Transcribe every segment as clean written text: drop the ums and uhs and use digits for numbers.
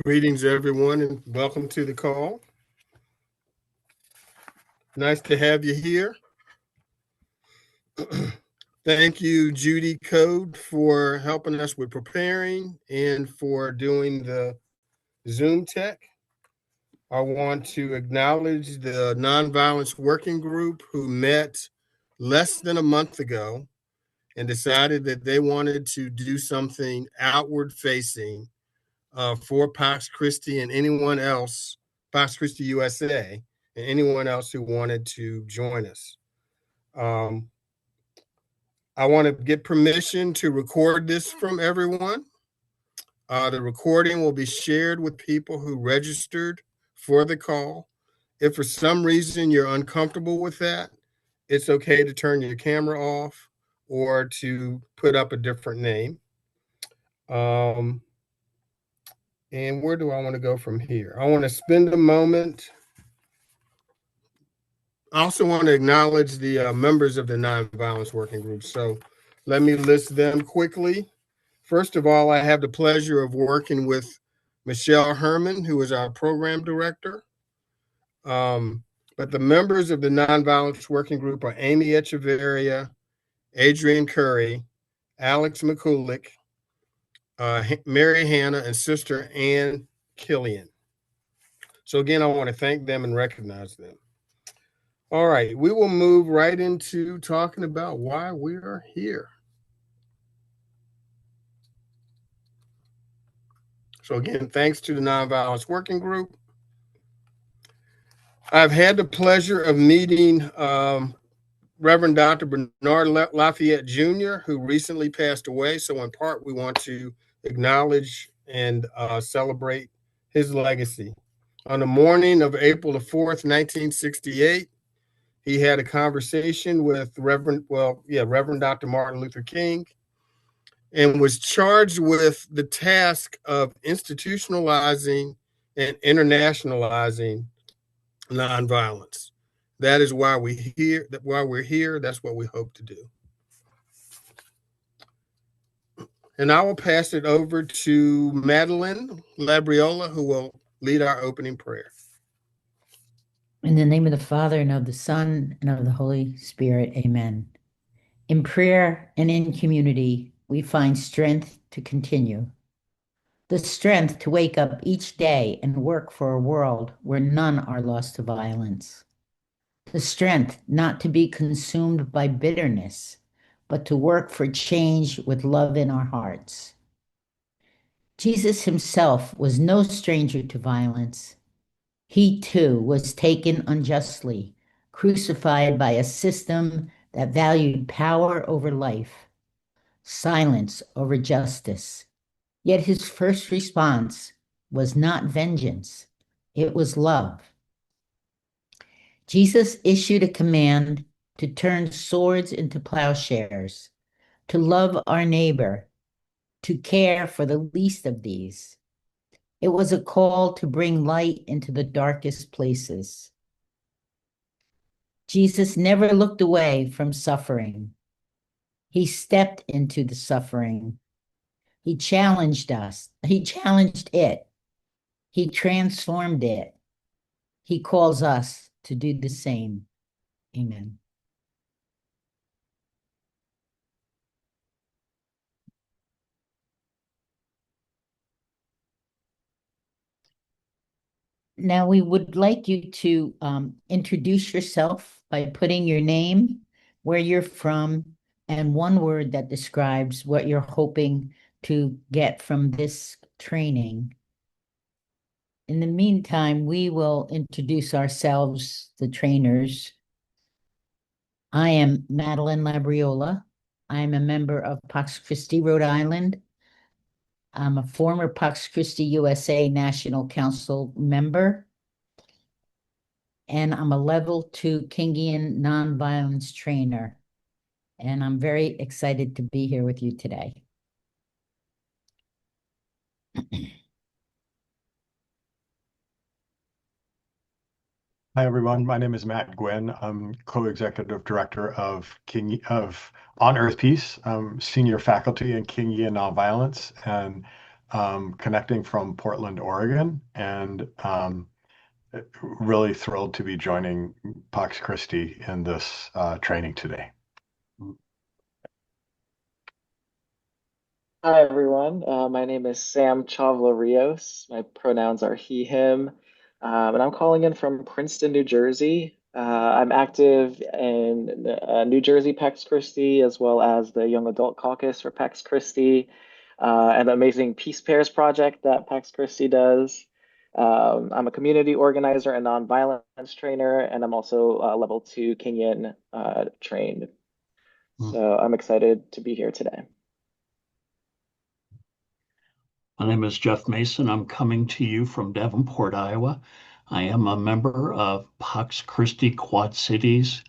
Greetings, everyone, and welcome to the call. Nice to have you here. Thank you, Judy Code, for helping us with preparing and for doing the Zoom tech. I want to acknowledge the Nonviolence Working Group who met less than a month ago and decided that they wanted to do something outward facing for Pax Christi and anyone else, Pax Christi USA, and anyone else who wanted to join us. I want to get permission to record this from everyone. The recording will be shared with people who registered for the call. If for some reason you're uncomfortable with that, it's okay to turn your camera off or to put up a different name. And where do I want to go from here? I want to spend a moment. I also want to acknowledge the members of the Nonviolence Working Group. So let me list them quickly. First of all, I have the pleasure of working with Michelle Herman, who is our program director. But the members of the Nonviolence Working Group are Amy Echeverria, Adrian Curry, Alex McCulloch, Mary Hannah, and Sister Ann Killian. So again, I want to thank them and recognize them. All right, we will move right into talking about why we are here. So again, thanks to the Nonviolence Working Group. I've had the pleasure of meeting Reverend Dr. Bernard Lafayette Jr., who recently passed away. So in part, we want to acknowledge and celebrate his legacy. On the morning of April the 4th, 1968, he had a conversation with Reverend Dr. Martin Luther King, and was charged with the task of institutionalizing and internationalizing nonviolence. That is why we're here. That's what we hope to do. And I will pass it over to Madeline Labriola, who will lead our opening prayer. In the name of the Father, and of the Son, and of the Holy Spirit, amen. In prayer and in community, we find strength to continue. The strength to wake up each day and work for a world where none are lost to violence. The strength not to be consumed by bitterness, but to work for change with love in our hearts. Jesus himself was no stranger to violence. He too was taken unjustly, crucified by a system that valued power over life, silence over justice. Yet his first response was not vengeance, it was love. Jesus issued a command to turn swords into plowshares, to love our neighbor, to care for the least of these. It was a call to bring light into the darkest places. Jesus never looked away from suffering. He stepped into the suffering. He challenged us. He challenged it. He transformed it. He calls us to do the same. Amen. Now we would like you to introduce yourself by putting your name, where you're from, and one word that describes what you're hoping to get from this training. In the meantime, we will introduce ourselves, the trainers. I am Madeline Labriola. I'm a member of Pax Christi Rhode Island. I'm a former Pax Christi USA National Council member, and I'm a level 2 Kingian nonviolence trainer. And I'm very excited to be here with you today. Hi, everyone. My name is Matt Guynn. I'm co-executive director of On Earth Peace, senior faculty in Kingian Nonviolence, and connecting from Portland, Oregon, and really thrilled to be joining Pax Christi in this training today. Hi, everyone. My name is Sam Chawla-Rios. My pronouns are he, him, and I'm calling in from Princeton, New Jersey. I'm active in New Jersey Pax Christi, as well as the Young Adult Caucus for Pax Christi, and the amazing Peace Pairs project that Pax Christi does. I'm a community organizer and nonviolence trainer, and I'm also level 2 Kingian trained. So I'm excited to be here today. My name is Jeff Mason. I'm coming to you from Davenport, Iowa. I am a member of Pax Christi Quad Cities,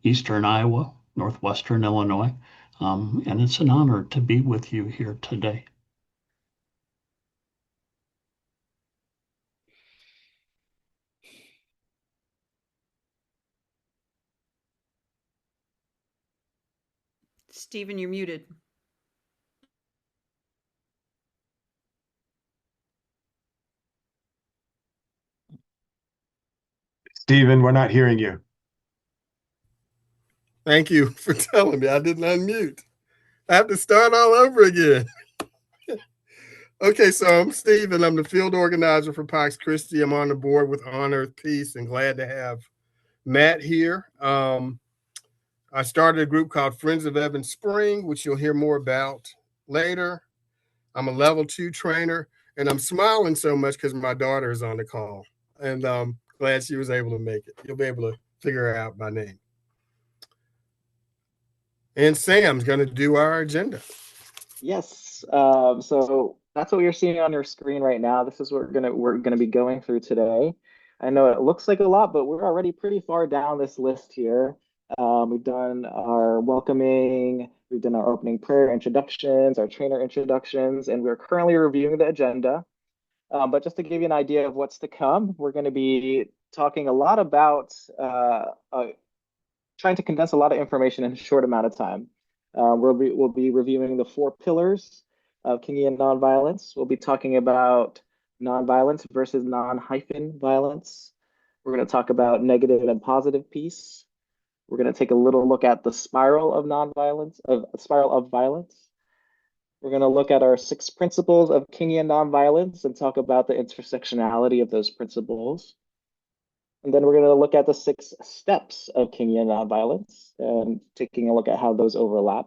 Eastern Iowa, Northwestern Illinois, and it's an honor to be with you here today. Stephen, you're muted. Stephen, we're not hearing you. Thank you for telling me. I didn't unmute. I have to start all over again. Okay, so I'm Stephen. I'm the field organizer for Pax Christi. I'm on the board with On Earth Peace and glad to have Matt here. I started a group called Friends of Evan Spring, which you'll hear more about later. I'm a level 2 trainer, and I'm smiling so much because my daughter is on the call, and I'm glad she was able to make it. You'll be able to figure out my name. And Sam's going to do our agenda. Yes. So that's what you're seeing on your screen right now. This is what we're gonna be going through today. I know it looks like a lot, but we're already pretty far down this list here. We've done our welcoming, we've done our opening prayer introductions, our trainer introductions, and we're currently reviewing the agenda. But just to give you an idea of what's to come, we're going to be talking a lot about trying to condense a lot of information in a short amount of time. We'll be reviewing the 4 pillars of Kingian nonviolence. We'll be talking about nonviolence versus non-violence. We're going to talk about negative and positive peace. We're going to take a little look at the spiral of nonviolence, of spiral of violence. We're going to look at our 6 principles of Kingian nonviolence and talk about the intersectionality of those principles. And then we're going to look at the 6 steps of Kingian nonviolence and taking a look at how those overlap.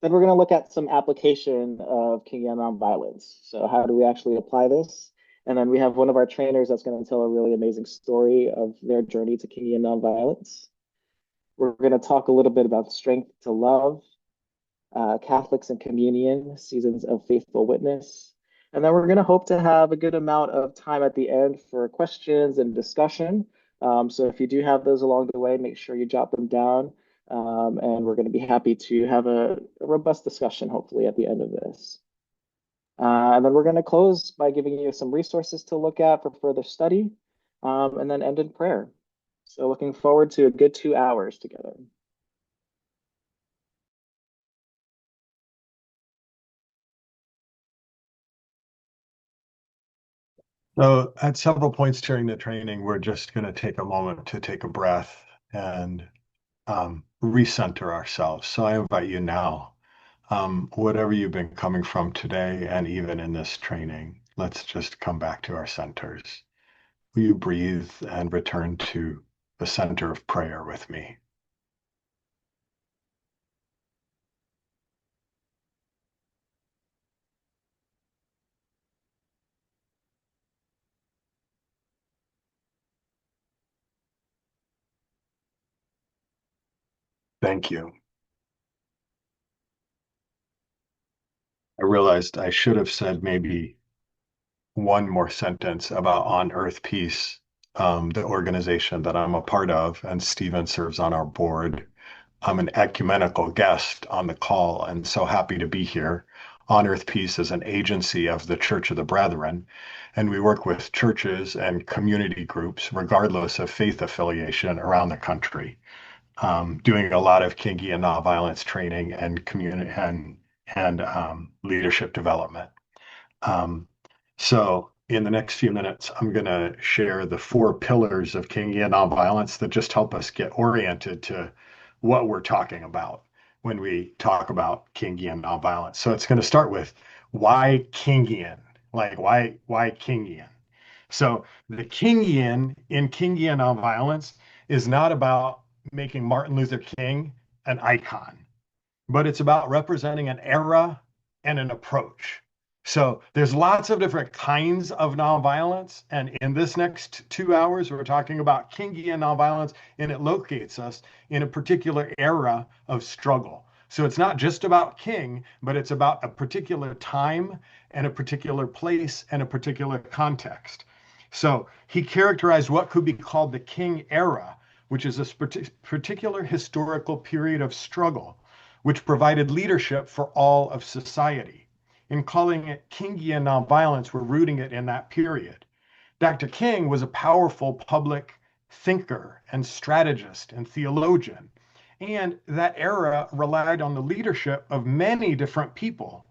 Then we're going to look at some application of Kingian nonviolence. So how do we actually apply this? And then we have one of our trainers that's going to tell a really amazing story of their journey to Kingian nonviolence. We're going to talk a little bit about strength to love, Catholics and Communion, Seasons of Faithful Witness. And then we're going to hope to have a good amount of time at the end for questions and discussion. So if you do have those along the way, make sure you jot them down. And we're going to be happy to have a robust discussion, hopefully, at the end of this. And then we're going to close by giving you some resources to look at for further study, and then end in prayer. So looking forward to a good 2 hours together. So at several points during the training, we're just going to take a moment to take a breath and recenter ourselves. So I invite you now, whatever you've been coming from today and even in this training, let's just come back to our centers. Will you breathe and return to the center of prayer with me? Thank you. I realized I should have said maybe one more sentence about On Earth Peace, the organization that I'm a part of, and Stephen serves on our board. I'm an ecumenical guest on the call and so happy to be here. On Earth Peace is an agency of the Church of the Brethren, and we work with churches and community groups, regardless of faith affiliation, around the country, doing a lot of Kingian nonviolence training and community and and leadership development. So in the next few minutes, I'm going to share the 4 pillars of Kingian nonviolence that just help us get oriented to what we're talking about when we talk about Kingian nonviolence. So it's going to start with why Kingian? Like why Kingian? So the Kingian in Kingian nonviolence is not about making Martin Luther King an icon, but it's about representing an era and an approach. So there's lots of different kinds of nonviolence. And in this next 2 hours, we're talking about Kingian nonviolence, and it locates us in a particular era of struggle. So it's not just about King, but it's about a particular time and a particular place and a particular context. So he characterized what could be called the King era, which is a particular historical period of struggle, which provided leadership for all of society. In calling it Kingian nonviolence, we're rooting it in that period. Dr. King was a powerful public thinker and strategist and theologian, and that era relied on the leadership of many different people.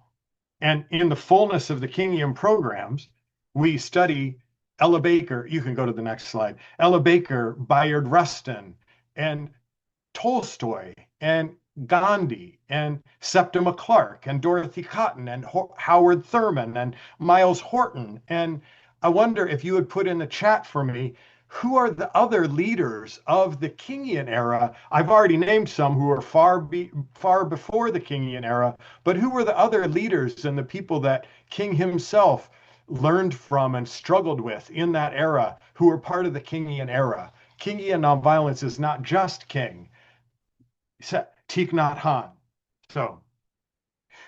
And in the fullness of the Kingian programs, we study Ella Baker, you can go to the next slide, Ella Baker, Bayard Rustin, and Tolstoy, and Gandhi, and Septima Clark, and Dorothy Cotton, and Howard Thurman, and Miles Horton. And I wonder if you would put in the chat for me, who are the other leaders of the Kingian era? I've already named some who are far before the Kingian era, but who were the other leaders and the people that King himself learned from and struggled with in that era who were part of the Kingian era? Kingian nonviolence is not just King. Thich Nhat Hanh. So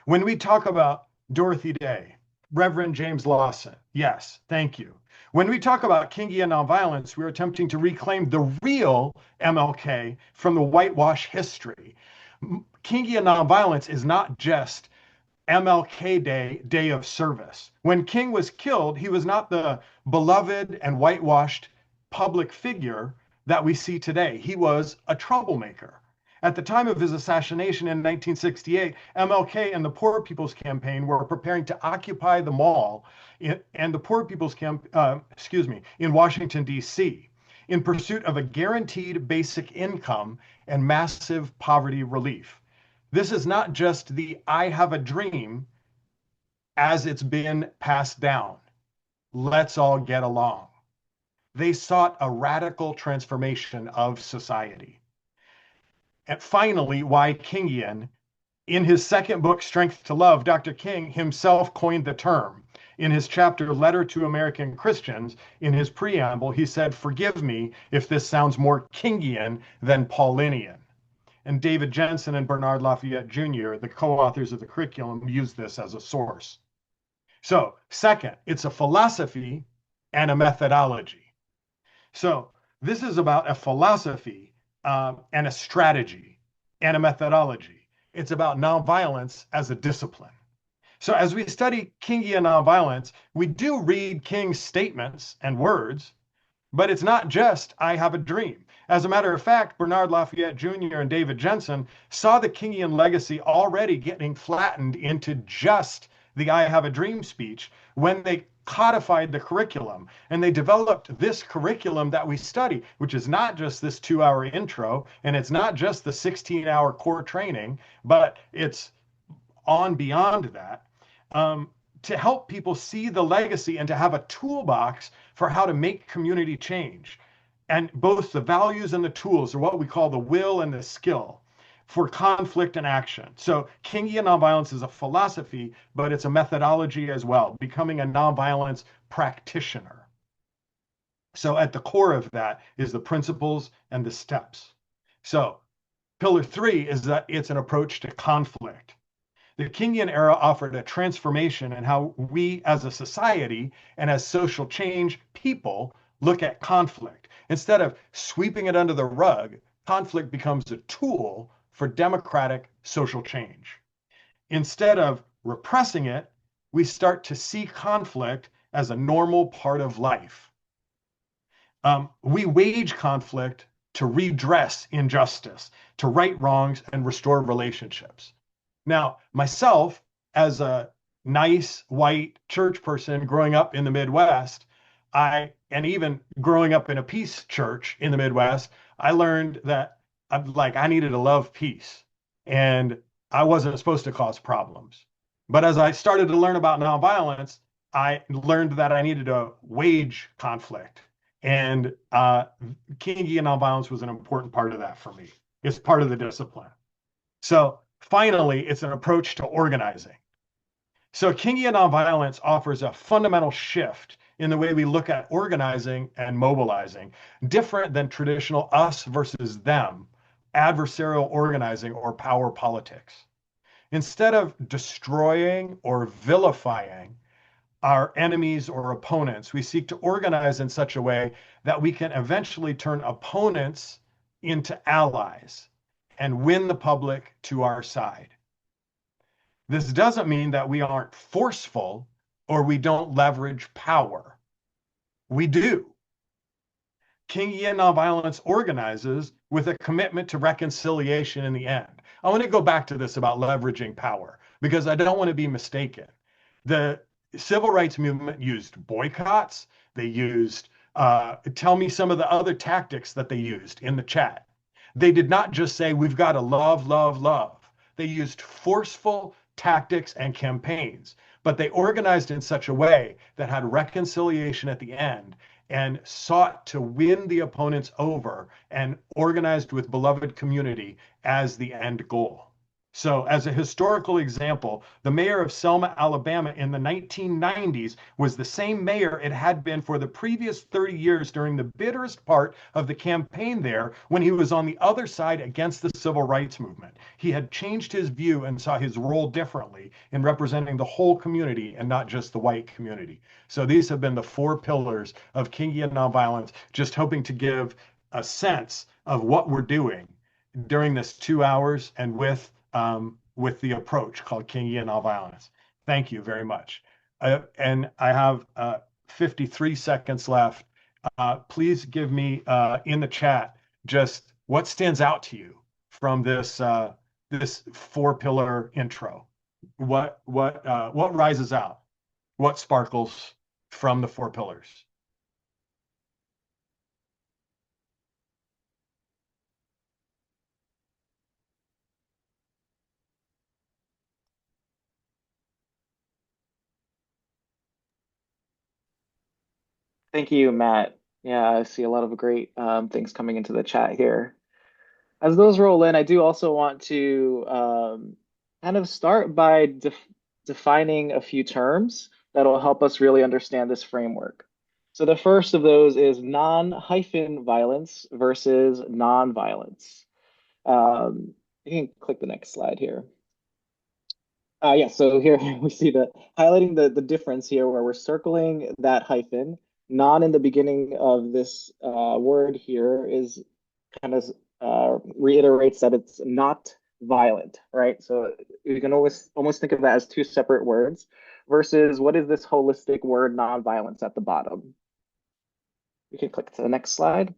when we talk about Dorothy Day, Reverend James Lawson, yes, thank you. When we talk about Kingian nonviolence, we're attempting to reclaim the real MLK from the whitewash history. Kingian nonviolence is not just MLK Day, Day of Service. When King was killed, he was not the beloved and whitewashed public figure that we see today. He was a troublemaker. At the time of his assassination in 1968, MLK and the Poor People's Campaign were preparing to occupy the mall and the Poor People's in Washington, D.C., in pursuit of a guaranteed basic income and massive poverty relief. This is not just the I have a dream as it's been passed down. Let's all get along. They sought a radical transformation of society. And finally, why Kingian? In his second book, Strength to Love, Dr. King himself coined the term. In his chapter, Letter to American Christians, in his preamble, he said, "Forgive me if this sounds more Kingian than Paulinian." And David Jensen and Bernard Lafayette Jr., the co-authors of the curriculum, use this as a source. So, second, it's a philosophy and a methodology. So this is about a philosophy and a strategy and a methodology. It's about nonviolence as a discipline. So as we study Kingian nonviolence, we do read King's statements and words, but it's not just, I have a dream. As a matter of fact, Bernard Lafayette Jr. and David Jensen saw the Kingian legacy already getting flattened into just the I have a dream speech when they codified the curriculum. And they developed this curriculum that we study, which is not just this 2-hour intro, and it's not just the 16-hour core training, but it's on beyond that, to help people see the legacy and to have a toolbox for how to make community change. And both the values and the tools are what we call the will and the skill for conflict and action. So Kingian nonviolence is a philosophy, but it's a methodology as well, becoming a nonviolence practitioner. So at the core of that is the principles and the steps. So pillar 3 is that it's an approach to conflict. The Kingian era offered a transformation in how we as a society and as social change people look at conflict. Instead of sweeping it under the rug, conflict becomes a tool for democratic social change. Instead of repressing it, we start to see conflict as a normal part of life. We wage conflict to redress injustice, to right wrongs and restore relationships. Now, myself, as a nice white church person growing up in the Midwest, and even growing up in a peace church in the Midwest, I learned that I needed to love peace and I wasn't supposed to cause problems. But as I started to learn about nonviolence, I learned that I needed to wage conflict. And Kingian nonviolence was an important part of that for me. It's part of the discipline. So finally, it's an approach to organizing. So Kingian nonviolence offers a fundamental shift in the way we look at organizing and mobilizing, different than traditional us versus them, adversarial organizing or power politics. Instead of destroying or vilifying our enemies or opponents, we seek to organize in such a way that we can eventually turn opponents into allies and win the public to our side. This doesn't mean that we aren't forceful or we don't leverage power. We do. Kingian nonviolence organizes with a commitment to reconciliation in the end. I want to go back to this about leveraging power because I don't want to be mistaken. The civil rights movement used boycotts. They used, tell me some of the other tactics that they used in the chat. They did not just say, we've got to love, love, love. They used forceful tactics and campaigns, but they organized in such a way that had reconciliation at the end and sought to win the opponents over and organized with beloved community as the end goal. So as a historical example, the mayor of Selma, Alabama in the 1990s was the same mayor it had been for the previous 30 years during the bitterest part of the campaign there when he was on the other side against the civil rights movement. He had changed his view and saw his role differently in representing the whole community and not just the white community. So these have been the 4 pillars of Kingian nonviolence, just hoping to give a sense of what we're doing during this 2 hours and with the approach called Kingian nonviolence. Thank you very much. And I have 53 seconds left. Please give me in the chat just what stands out to you from this this 4-pillar intro. What rises out? What sparkles from the 4 pillars? Thank you, Matt. Yeah, I see a lot of great things coming into the chat here. As those roll in, I do also want to kind of start by defining a few terms that'll help us really understand this framework. So the first of those is non-violence versus non-violence. You can click the next slide here. Yeah, so here we see that highlighting the difference here where we're circling that hyphen. Non in the beginning of this word here is kind of reiterates that it's not violent, right? So you can almost think of that as 2 separate words versus what is this holistic word non-violence at the bottom. We can click to the next slide.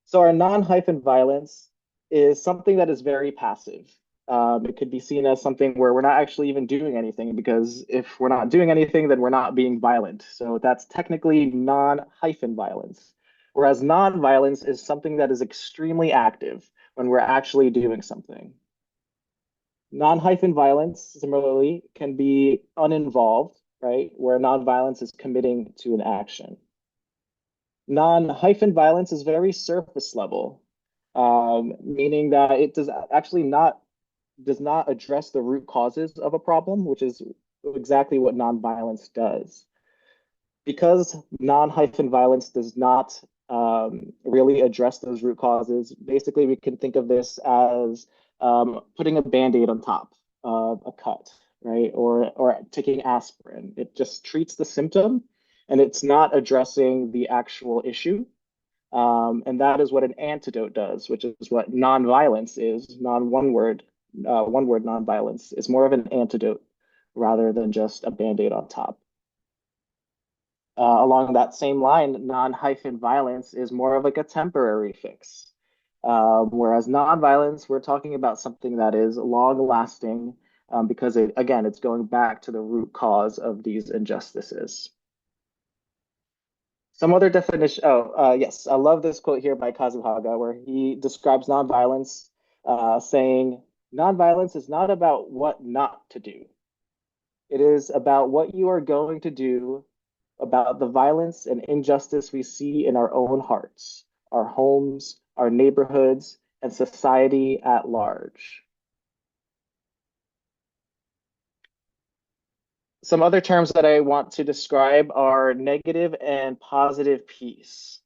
So our non-violence is something that is very passive. It could be seen as something where we're not actually even doing anything, because if we're not doing anything, then we're not being violent. So that's technically non-violence. Whereas non-violence is something that is extremely active when we're actually doing something. Non-violence, similarly, can be uninvolved, right? Where non-violence is committing to an action. Non-violence is very surface level, meaning that it does not address the root causes of a problem, which is exactly what non-violence does. Because non-violence does not really address those root causes, basically we can think of this as putting a Band-Aid on top of a cut, right? Or taking aspirin. It just treats the symptom and it's not addressing the actual issue. And that is what an antidote does, which is what non-violence is. One word non-violence is more of an antidote rather than just a Band-Aid on top. Along that same line, non-violence is more of like a temporary fix. Whereas nonviolence, we're talking about something that is long-lasting because, again, it's going back to the root cause of these injustices. Some other definition. Yes, I love this quote here by Kazuhaga, where he describes nonviolence, saying, "Nonviolence is not about what not to do. It is about what you are going to do about the violence and injustice we see in our own hearts, our homes, our neighborhoods, and society at large." Some other terms that I want to describe are negative and positive peace.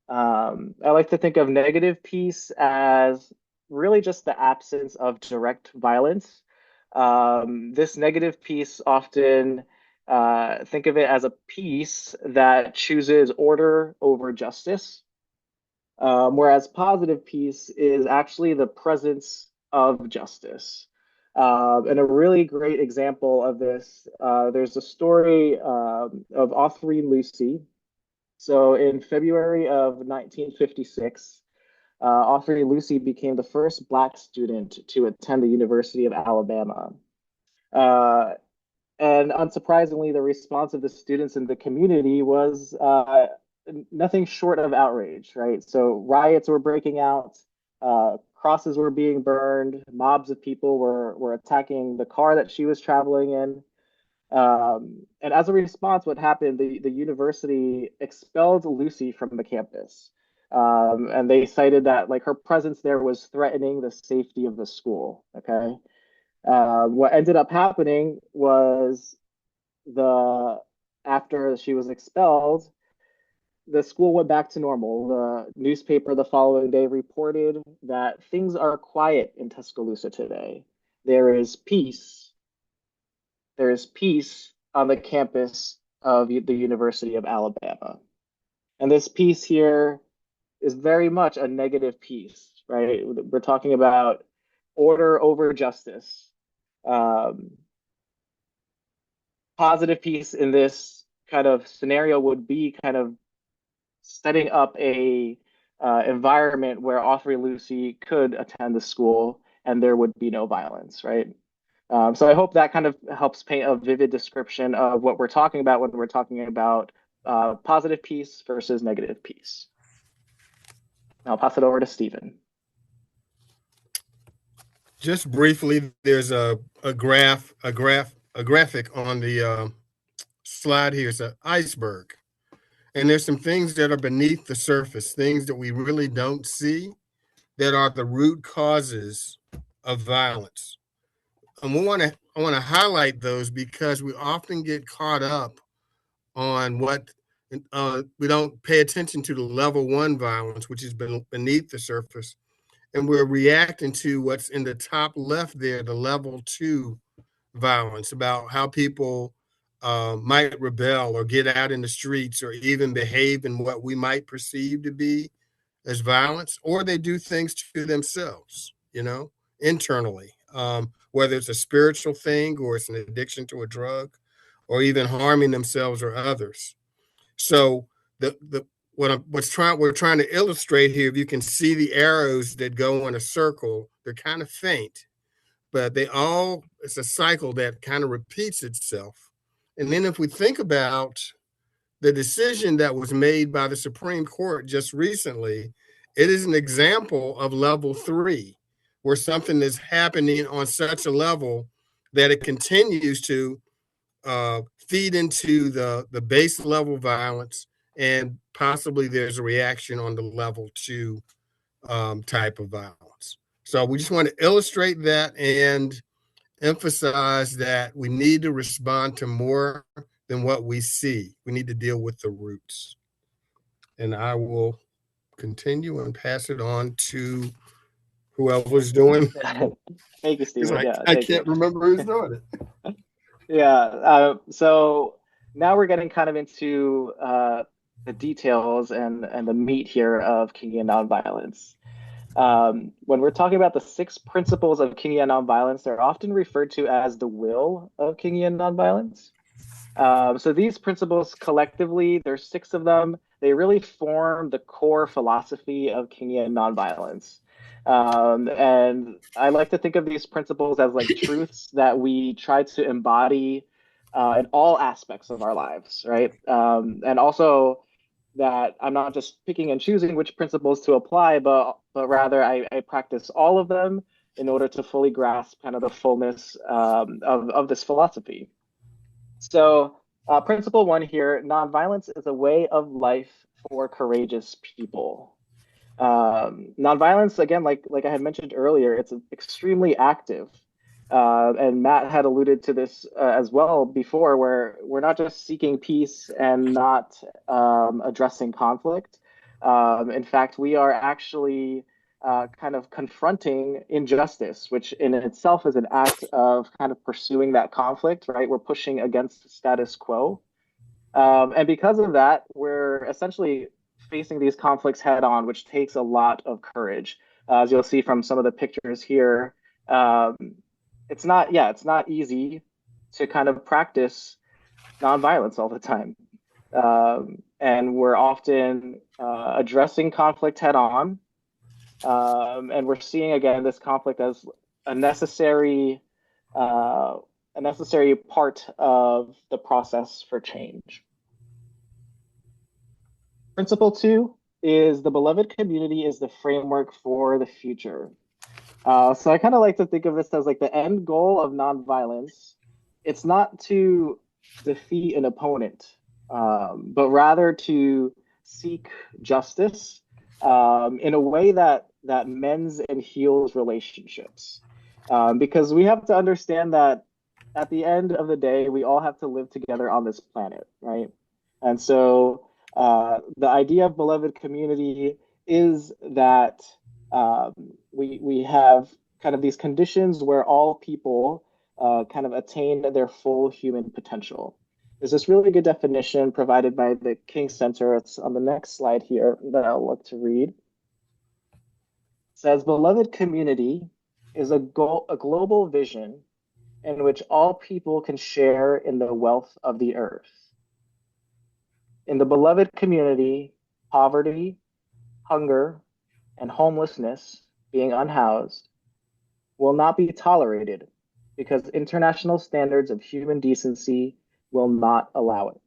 I like to think of negative peace as really just the absence of direct violence. This negative peace often think of it as a peace that chooses order over justice, whereas positive peace is actually the presence of justice. And a really great example of this, there's a story of Autherine Lucy. So in February of 1956, Autherine Lucy became the first Black student to attend the University of Alabama. Uh, and unsurprisingly, the response of the students in the community was nothing short of outrage, right? So riots were breaking out, crosses were being burned, mobs of people were attacking the car that she was traveling in. And as a response, what happened, the university expelled Lucy from the campus. And they cited that like her presence there was threatening the safety of the school, okay? What ended up happening was the after she was expelled, the school went back to normal. The newspaper the following day reported that things are quiet in Tuscaloosa today. There is peace. There is peace on the campus of the University of Alabama. And this peace here is very much a negative peace, right? We're talking about order over justice. Positive peace in this kind of scenario would be kind of setting up a environment where Autherine Lucy could attend the school and there would be no violence, right? So I hope that kind of helps paint a vivid description of what we're talking about when we're talking about positive peace versus negative peace. I'll pass it over to Stephen. Just briefly, there's a graphic on the slide here. It's an iceberg. And there's some things that are beneath the surface, things that we really don't see that are the root causes of violence. And I want to highlight those because we often get caught up on what we don't pay attention to the level one violence, which is beneath the surface. And we're reacting to what's in the top left there, the level two violence, about how people might rebel or get out in the streets or even behave in what we might perceive to be as violence, or they do things to themselves, internally, whether it's a spiritual thing or it's an addiction to a drug or even harming themselves or others. So we're trying to illustrate here, if you can see the arrows that go in a circle, they're kind of faint, but it's a cycle that kind of repeats itself. And then if we think about the decision that was made by the Supreme Court just recently, it is an example of level three, where something is happening on such a level that it continues to feed into the base level violence, and possibly there's a reaction on the level two type of violence. So we just want to illustrate that and emphasize that we need to respond to more than what we see. We need to deal with the roots. And I will continue and pass it on to whoever's doing. Thank you, Stephen. I can't remember who's doing it. Yeah. So now we're getting kind of into the details and the meat here of Kingian nonviolence. When we're talking about the 6 principles of Kingian nonviolence, they're often referred to as the will of Kingian nonviolence. So these principles collectively, there's 6 of them. They really form the core philosophy of Kingian nonviolence. And I like to think of these principles as like truths that we try to embody in all aspects of our lives, right? And also that I'm not just picking and choosing which principles to apply, but rather I practice all of them in order to fully grasp kind of the fullness of this philosophy. So, principle one here, nonviolence is a way of life for courageous people. Nonviolence, again, like I had mentioned earlier, it's extremely active. And Matt had alluded to this as well before, where we're not just seeking peace and not addressing conflict. In fact, we are actually kind of confronting injustice, which in itself is an act of kind of pursuing that conflict, right? We're pushing against the status quo. And because of that, we're essentially facing these conflicts head on, which takes a lot of courage. As you'll see from some of the pictures here, um, it's not easy to kind of practice nonviolence all the time. And we're often addressing conflict head on. And we're seeing again this conflict as a necessary part of the process for change. Principle two is the beloved community is the framework for the future. So I kind of like to think of this as like the end goal of nonviolence. It's not to defeat an opponent, but rather to seek justice in a way that mends and heals relationships. Because we have to understand that at the end of the day, we all have to live together on this planet, right? And so the idea of beloved community is that we have kind of these conditions where all people kind of attain their full human potential. There's this really good definition provided by the King Center. It's on the next slide here that I'll look to read. It says, beloved community is a global vision in which all people can share in the wealth of the earth. In the beloved community, poverty, hunger, and homelessness, being unhoused, will not be tolerated because international standards of human decency will not allow it.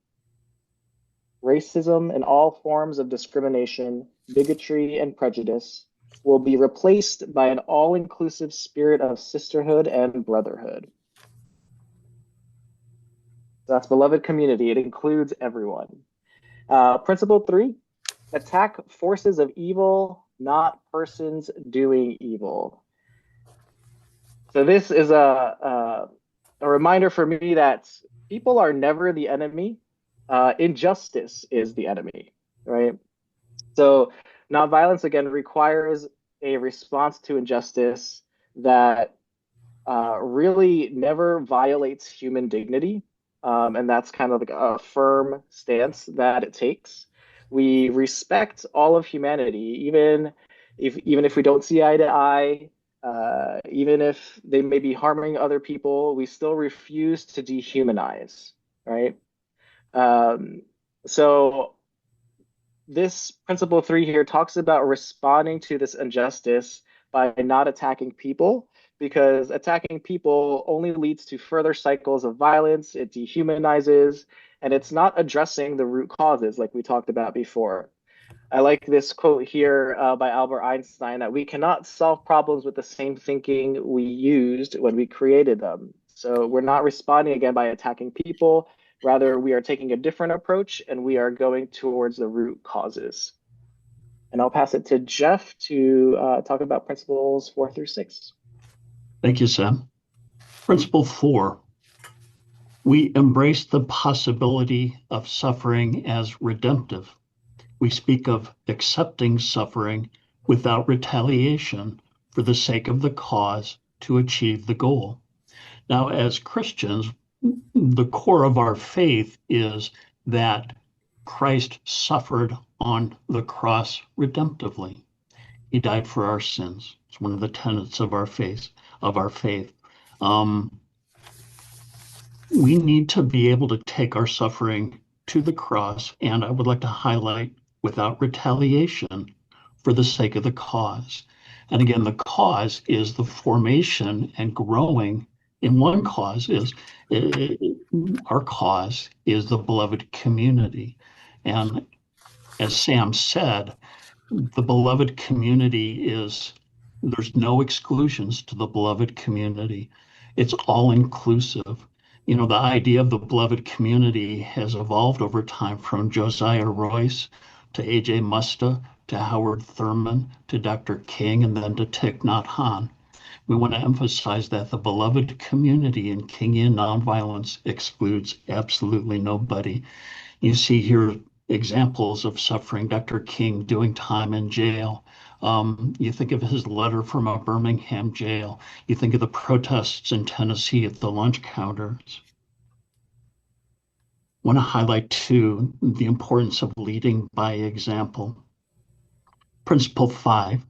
Racism and all forms of discrimination, bigotry, and prejudice will be replaced by an all-inclusive spirit of sisterhood and brotherhood. That's beloved community. It includes everyone. Principle three, attack forces of evil, not persons doing evil. So this is a reminder for me that people are never the enemy. Injustice is the enemy, right? So nonviolence, again, requires a response to injustice that really never violates human dignity. And that's kind of like a firm stance that it takes. We respect all of humanity, even if we don't see eye to eye, even if they may be harming other people, we still refuse to dehumanize, right? So this principle three here talks about responding to this injustice by not attacking people, because attacking people only leads to further cycles of violence. It dehumanizes, and it's not addressing the root causes like we talked about before. I like this quote here by Albert Einstein, that we cannot solve problems with the same thinking we used when we created them. So we're not responding again by attacking people. Rather, we are taking a different approach and we are going towards the root causes. And I'll pass it to Jeff to talk about principles 4 through 6. Thank you, Sam. Principle 4, we embrace the possibility of suffering as redemptive. We speak of accepting suffering without retaliation for the sake of the cause to achieve the goal. Now, as Christians, the core of our faith is that Christ suffered on the cross redemptively. He died for our sins. It's one of the tenets of our faith. We need to be able to take our suffering to the cross, and I would like to highlight without retaliation for the sake of the cause. And again, the cause is the formation and growing. In one cause is our cause is the beloved community. And as Sam said, the beloved community is, there's no exclusions to the beloved community. It's all inclusive. You know, the idea of the beloved community has evolved over time from Josiah Royce to A.J. Musta to Howard Thurman to Dr. King and then to Thich Nhat Hanh. We want to emphasize that the beloved community in Kingian nonviolence excludes absolutely nobody. You see here examples of suffering. Dr. King doing time in jail. You think of his letter from a Birmingham jail. You think of the protests in Tennessee at the lunch counters. I want to highlight too the importance of leading by example. Principle 5.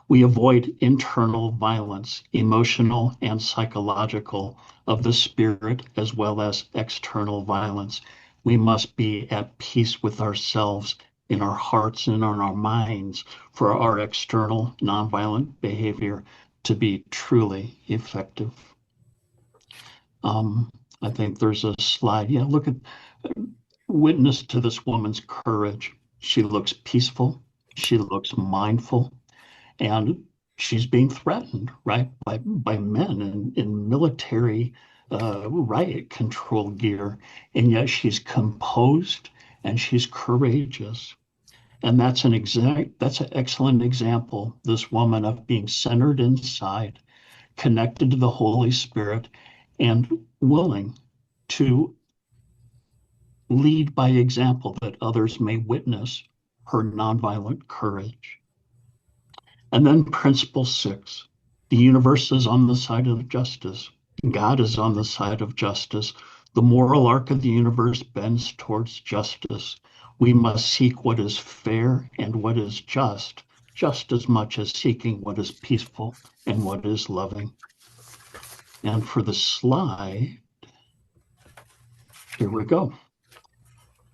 We avoid internal violence, emotional and psychological, of the spirit as well as external violence. We must be at peace with ourselves in our hearts and in our minds for our external nonviolent behavior to be truly effective. I think there's a slide. Yeah, look at, witness to this woman's courage. She looks peaceful. She looks mindful. And she's being threatened, right, by men in military riot control gear, and yet she's composed and she's courageous. And that's an excellent example, this woman, of being centered inside, connected to the Holy Spirit, and willing to lead by example that others may witness her nonviolent courage. And then principle 6, the universe is on the side of justice. God is on the side of justice. The moral arc of the universe bends towards justice. We must seek what is fair and what is just as much as seeking what is peaceful and what is loving. And for the slide, here we go.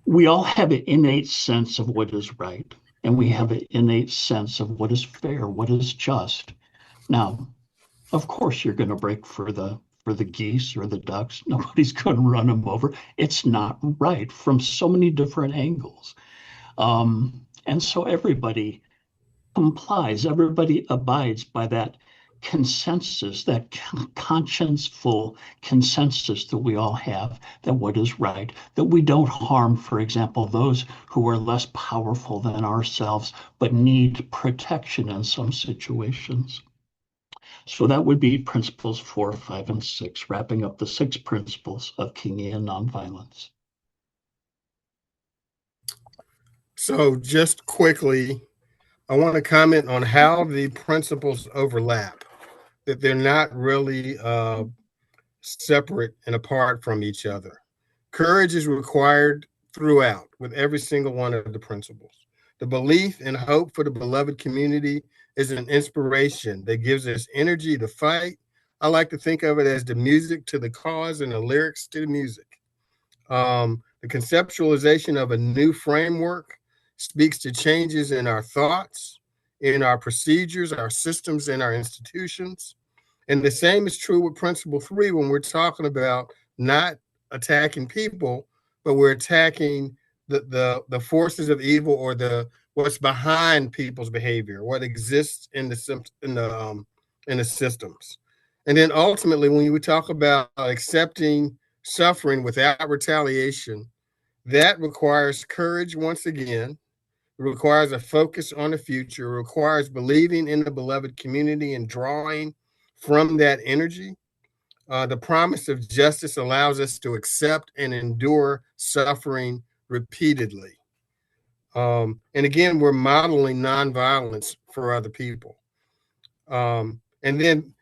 We all have an innate sense of what is right, and we have an innate sense of what is fair, what is just. Now, of course, you're going to break for the geese or the ducks. Nobody's going to run them over. It's not right from so many different angles. And so everybody complies, everybody abides by that consensus, that conscienceful consensus that we all have, that what is right, that we don't harm, for example, those who are less powerful than ourselves, but need protection in some situations. So that would be principles 4, 5, and 6, wrapping up the 6 principles of Kingian nonviolence. So just quickly, I want to comment on how the principles overlap, that they're not really separate and apart from each other. Courage is required throughout with every single one of the principles. The belief and hope for the beloved community is an inspiration that gives us energy to fight. I like to think of it as the music to the cause and the lyrics to the music. The conceptualization of a new framework speaks to changes in our thoughts, in our procedures, our systems, and our institutions. And the same is true with principle 3 when we're talking about not attacking people, but we're attacking the forces of evil, or the what's behind people's behavior, what exists in the systems. And then ultimately, when we talk about accepting suffering without retaliation, that requires courage once again. It requires a focus on the future. It requires believing in the beloved community and drawing from that energy. The promise of justice allows us to accept and endure suffering repeatedly. And again, we're modeling nonviolence for other people. And then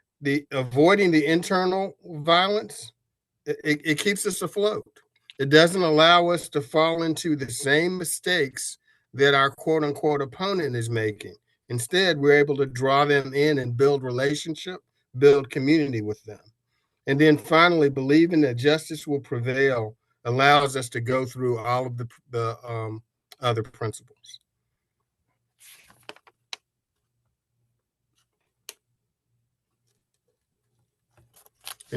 avoiding the internal violence, it keeps us afloat. It doesn't allow us to fall into the same mistakes that our quote unquote opponent is making. Instead, we're able to draw them in and build relationship, build community with them. And then finally, believing that justice will prevail allows us to go through all of the other principles.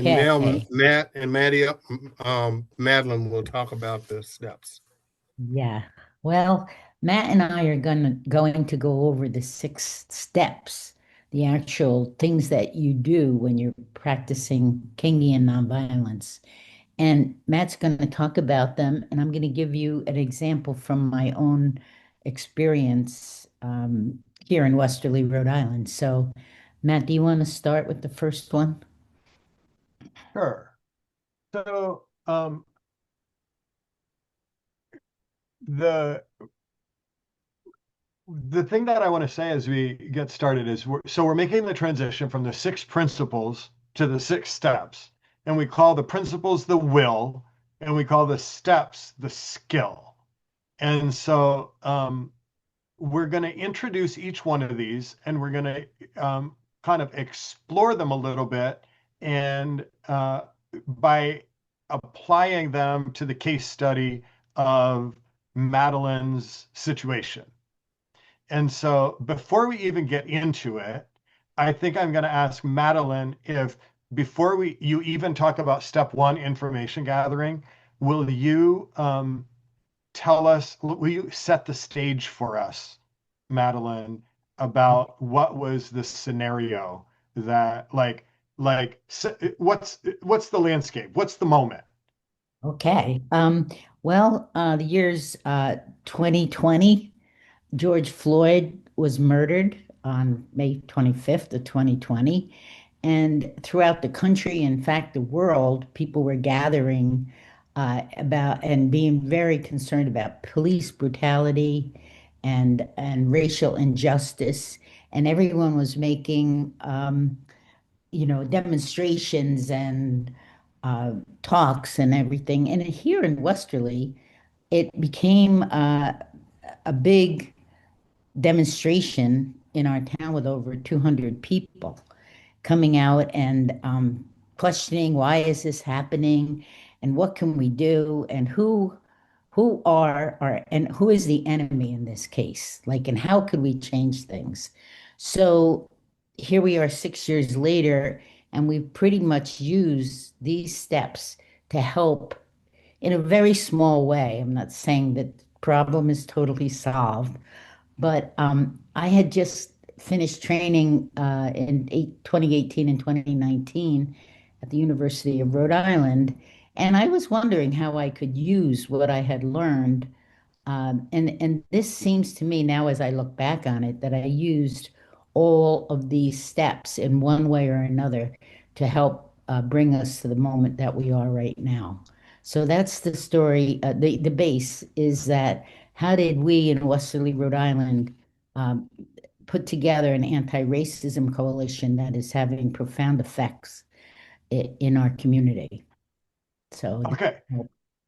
And now Okay. Matt and Madeline will talk about the steps. Yeah. Well, Matt and I are going to go over the 6 steps, the actual things that you do when you're practicing Kingian nonviolence. And Matt's going to talk about them, and I'm going to give you an example from my own experience here in Westerly, Rhode Island. So, Matt, do you want to start with the first one? Sure. So the thing that I want to say as we get started is we're making the transition from the 6 principles to the 6 steps, and we call the principles the will, and we call the steps the skill. And so we're going to introduce each one of these, and we're going to kind of explore them a little bit, and by applying them to the case study of Madeline's situation. And so before we even get into it, I think I'm going to ask Madeline if before you even talk about step 1, information gathering, will you will you set the stage for us, Madeline, about what was the scenario that what's the landscape? What's the moment? Okay. Well, the year's 2020. George Floyd was murdered on May 25th of 2020. And throughout the country, in fact, the world, people were gathering about and being very concerned about police brutality and racial injustice. And everyone was making, demonstrations and talks and everything. And here in Westerly, it became a big demonstration in our town with over 200 people coming out and questioning why is this happening and what can we do and who are and who is the enemy in this case, like, and how could we change things. So here we are 6 years later, and we've pretty much used these steps to help in a very small way. I'm not saying that the problem is totally solved, but I had just finished training in 2018 and 2019 at the University of Rhode Island, and I was wondering how I could use what I had learned. And this seems to me now, as I look back on it, that I used all of these steps in one way or another to help bring us to the moment that we are right now. So that's the story. The base is that how did we in Westerly, Rhode Island, um, put together an anti-racism coalition that is having profound effects in our community? So, Okay.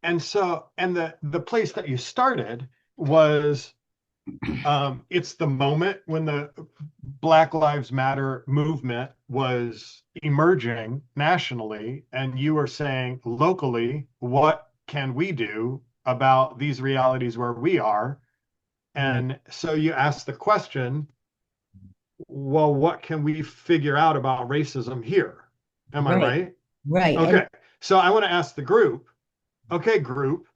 And so, and the place that you started was, it's the moment when the Black Lives Matter movement was emerging nationally, and you were saying locally, what can we do about these realities where we are? And so you asked the question, well, what can we figure out about racism here? Am I right? Right. Okay. So I want to ask the group, okay, group,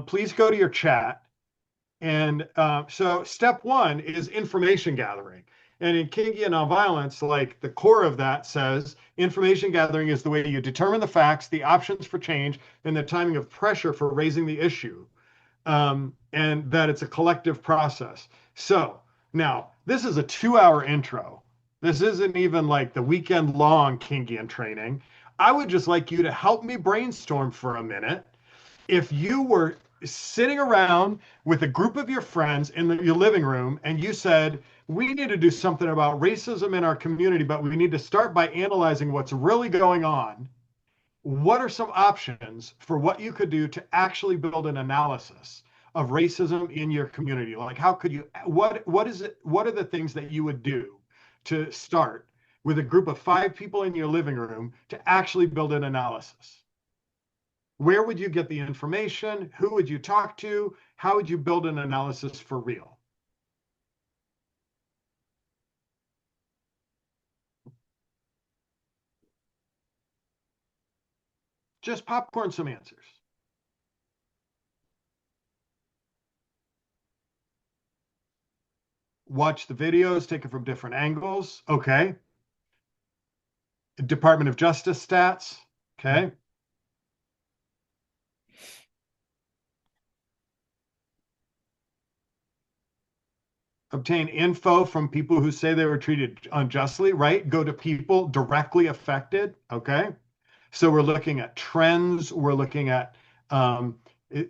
please go to your chat. And so step 1 is information gathering. And in Kingian nonviolence, like the core of that says, information gathering is the way you determine the facts, the options for change, and the timing of pressure for raising the issue. And that it's a collective process. So now this is a 2-hour intro. This isn't even like the weekend long Kingian training. I would just like you to help me brainstorm for a minute. If you were sitting around with a group of your friends in your living room and you said, we need to do something about racism in our community, but we need to start by analyzing what's really going on. What are some options for what you could do to actually build an analysis of racism in your community? Like, how could you, what is it, what are the things that you would do to start with a group of 5 people in your living room to actually build an analysis? Where would you get the information? Who would you talk to? How would you build an analysis for real? Just popcorn some answers. Watch the videos, take it from different angles. Okay. Department of Justice stats. Okay. Obtain info from people who say they were treated unjustly, right? Go to people directly affected. Okay. So we're looking at trends. We're looking at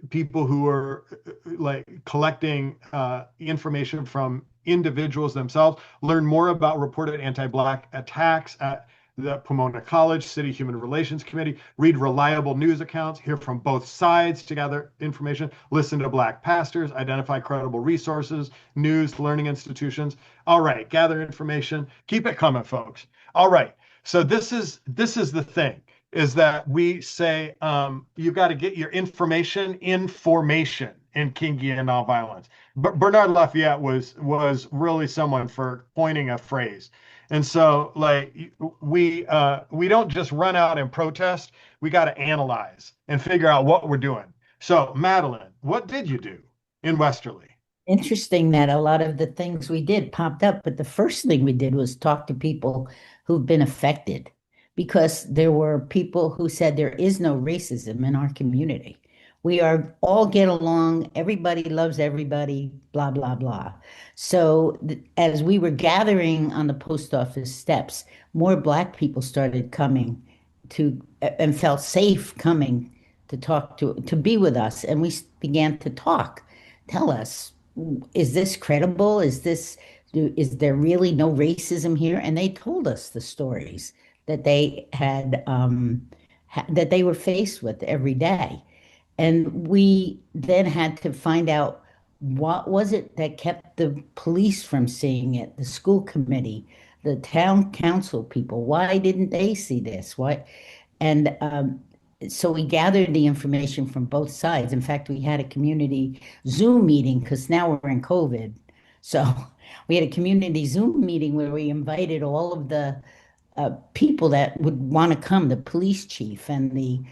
people who are like collecting information from individuals themselves. Learn more about reported anti-Black attacks at the Pomona College City Human Relations Committee. Read reliable news accounts. Hear from both sides to gather information. Listen to Black pastors. Identify credible resources, news, learning institutions. All right, gather information. Keep it coming, folks. All right. So this is the thing, is that we say you got to get your information in formation in Kingian nonviolence. Bernard Lafayette was really someone for coining a phrase. And so like we don't just run out and protest. We got to analyze and figure out what we're doing. So Madeline, what did you do in Westerly? Interesting that a lot of the things we did popped up, but the first thing we did was talk to people who've been affected, because there were people who said there is no racism in our community. We are all get along, everybody loves everybody, blah, blah, blah. So as we were gathering on the post office steps, more Black people started coming to and felt safe coming to talk to be with us. And we began to talk. Tell us, is this credible? Is there really no racism here? And they told us the stories that they had that they were faced with every day. And we then had to find out what was it that kept the police from seeing it, the school committee, the town council people. Why didn't they see this? Why? And so we gathered the information from both sides. In fact, we had a community Zoom meeting because now we're in COVID. So we had a community Zoom meeting where we invited all of the people that would want to come, the police chief and the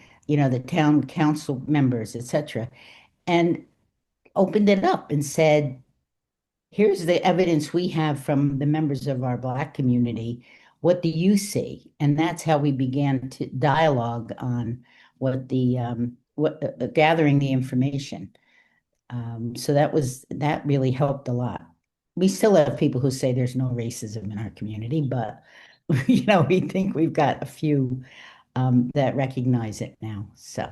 town council members, etc., and opened it up and said, here's the evidence we have from the members of our Black community. What do you see? And that's how we began to dialogue on gathering the information. So that really helped a lot. We still have people who say there's no racism in our community, but we think we've got a few that recognize it now. So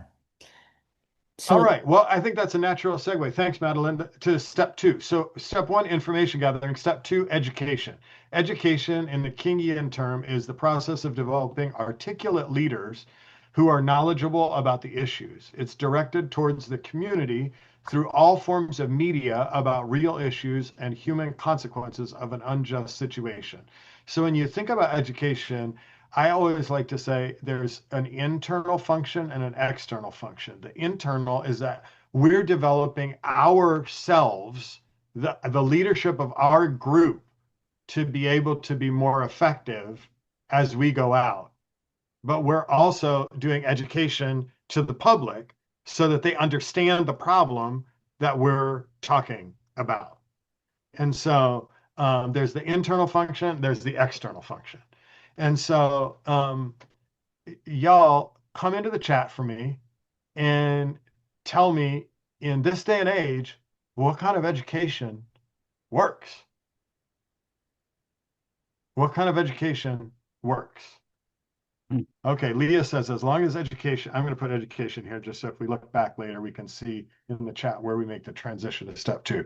All right. Well, I think that's a natural segue. Thanks, Madeline. To step two. So step one, information gathering. Step two, education. Education in the Kingian term is the process of developing articulate leaders who are knowledgeable about the issues. It's directed towards the community through all forms of media about real issues and human consequences of an unjust situation. So when you think about education, I always like to say there's an internal function and an external function. The internal is that we're developing ourselves, the leadership of our group, to be able to be more effective as we go out. But we're also doing education to the public so that they understand the problem that we're talking about. And so there's the internal function, there's the external function. And so y'all come into the chat for me and tell me, in this day and age, what kind of education works? What kind of education works? Okay, Leah says, as long as education, I'm going to put education here just so if we look back later, we can see in the chat where we make the transition to step two.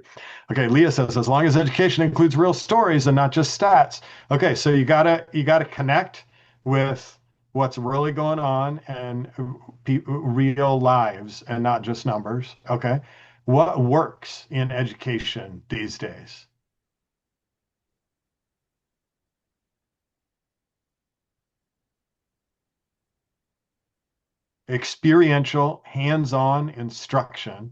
Okay, Leah says, as long as education includes real stories and not just stats. Okay, so you gotta connect with what's really going on and real lives and not just numbers. Okay, what works in education these days? Experiential, hands-on instruction.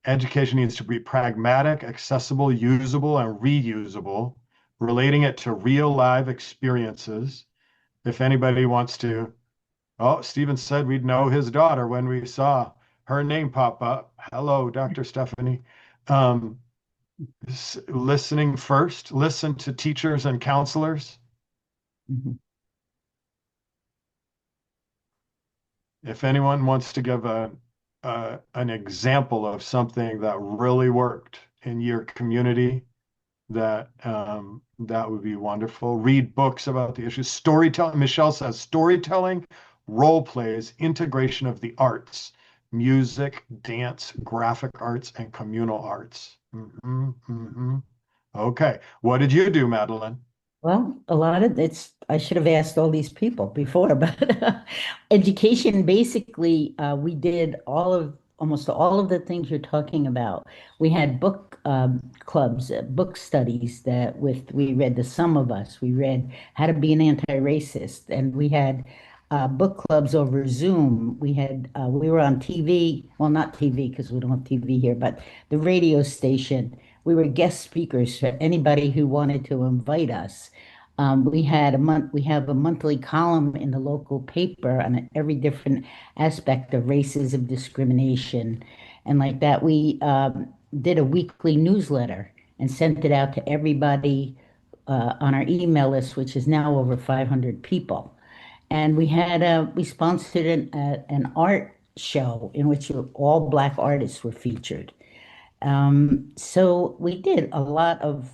Education needs to be pragmatic, accessible, usable, and reusable, relating it to real live experiences. If anybody wants to Oh, Stephen said we'd know his daughter when we saw her name pop up. Hello, Dr. Stephanie. Um, Listening first, listen to teachers and counselors. Mhm. If anyone wants to give an example of something that really worked in your community, that would be wonderful. Read books about the issues. Storytelling. Michelle says storytelling, role plays, integration of the arts, music, dance, graphic arts, and communal arts. Okay. What did you do, Madeline? Well, a lot of it's, I should have asked all these people before, but education, basically, we did almost all of the things you're talking about. We had book clubs, book studies we read The Sum of Us, we read How to Be an Anti-Racist, and we had book clubs over Zoom. We were on TV, well, not TV because we don't have TV here, but the radio station. We were guest speakers for anybody who wanted to invite us. We have a monthly column in the local paper on every different aspect of racism, discrimination, and like that. We did a weekly newsletter and sent it out to everybody on our email list, which is now over 500 people. And we sponsored an art show in which all Black artists were featured. So we did a lot of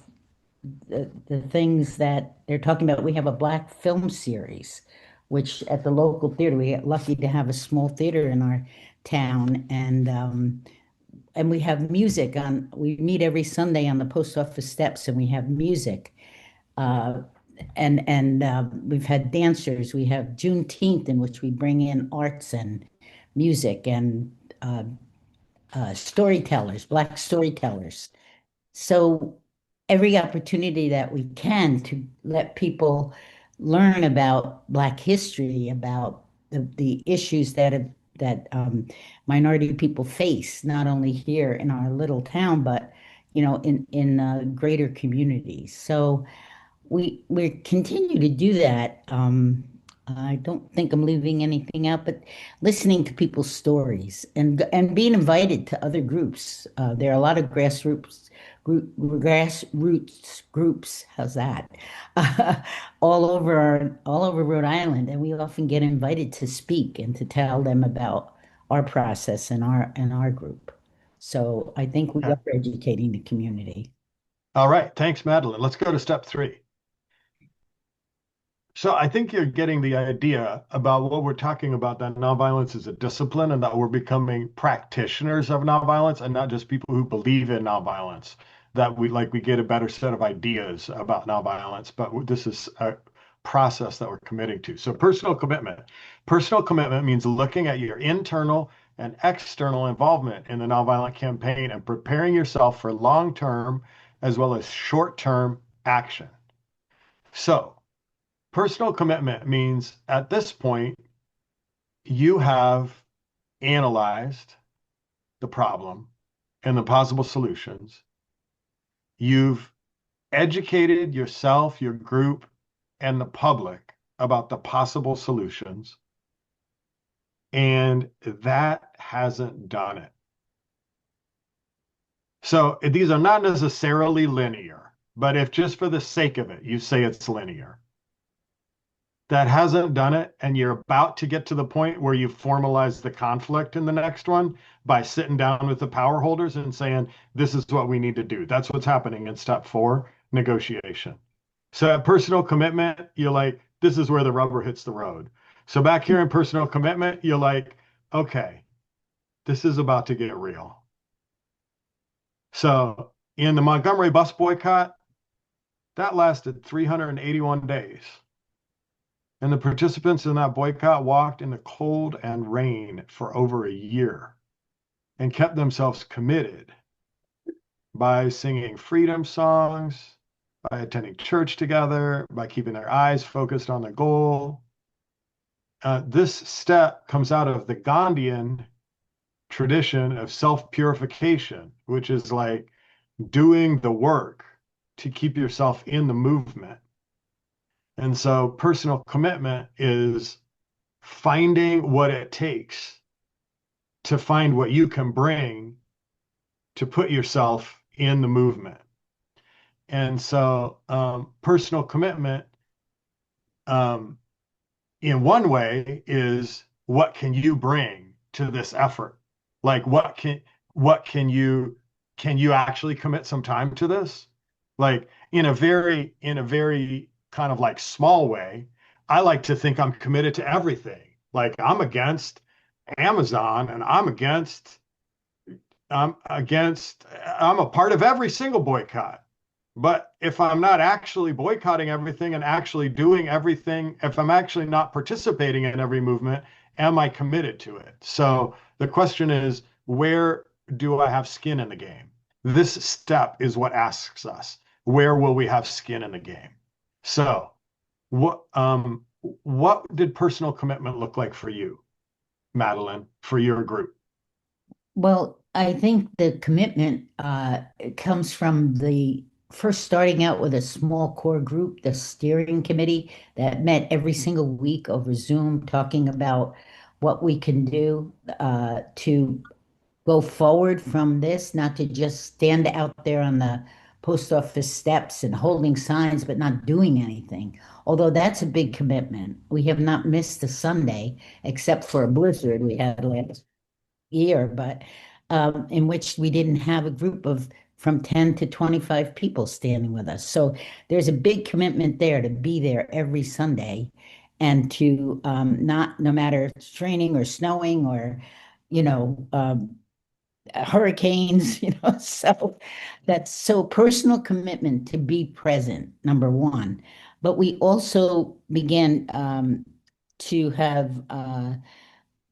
the things that they're talking about. We have a Black film series, which at the local theater, we get lucky to have a small theater in our town, and we have music on. We meet every Sunday on the post office steps, and we have music. Uh, and we've had dancers. We have Juneteenth, in which we bring in arts and music and storytellers, Black storytellers. So every opportunity that we can to let people learn about Black history, about the issues that minority people face, not only here in our little town, but in greater communities. So we continue to do that. I don't think I'm leaving anything out, but listening to people's stories and being invited to other groups. There are a lot of grassroots groups. How's that? All over Rhode Island, and we often get invited to speak and to tell them about our process and our group. So I think we Okay. are educating the community. All right. Thanks, Madeline. Let's go to step 3. So I think you're getting the idea about what we're talking about, that nonviolence is a discipline and that we're becoming practitioners of nonviolence and not just people who believe in nonviolence, that we get a better set of ideas about nonviolence, but this is a process that we're committing to. So personal commitment. Personal commitment means looking at your internal and external involvement in the nonviolent campaign and preparing yourself for long-term as well as short-term action. So personal commitment means at this point, you have analyzed the problem and the possible solutions. You've educated yourself, your group, and the public about the possible solutions. And that hasn't done it. So these are not necessarily linear, but if just for the sake of it, you say it's linear, that hasn't done it, and you're about to get to the point where you formalize the conflict in the next one by sitting down with the power holders and saying, this is what we need to do. That's what's happening in step 4, negotiation. So at personal commitment, you're like, this is where the rubber hits the road. So back here in personal commitment, you're like, okay, this is about to get real. So in the Montgomery bus boycott, that lasted 381 days. And the participants in that boycott walked in the cold and rain for over a year and kept themselves committed by singing freedom songs, by attending church together, by keeping their eyes focused on the goal. This step comes out of the Gandhian tradition of self-purification, which is like doing the work to keep yourself in the movement. And so personal commitment is finding what it takes to find what you can bring to put yourself in the movement. And so personal commitment in one way is, what can you bring to this effort? Like can you actually commit some time to this? Like in a very kind of like small way, I like to think I'm committed to everything. Like I'm against Amazon and I'm a part of every single boycott. But if I'm not actually boycotting everything and actually doing everything, if I'm actually not participating in every movement, am I committed to it? So the question is, where do I have skin in the game? This step is what asks us, where will we have skin in the game? So what did personal commitment look like for you, Madeline, for your group? Well, I think the commitment comes from the first starting out with a small core group, the steering committee that met every single week over Zoom, talking about what we can do to go forward from this, not to just stand out there on the post office steps and holding signs, but not doing anything. Although that's a big commitment. We have not missed a Sunday, except for a blizzard we had last year, but in which we didn't have a group of from 10 to 25 people standing with us. So there's a big commitment there to be there every Sunday and to no matter if it's raining or snowing or, hurricanes, so that's so personal commitment to be present, number one. But we also began to have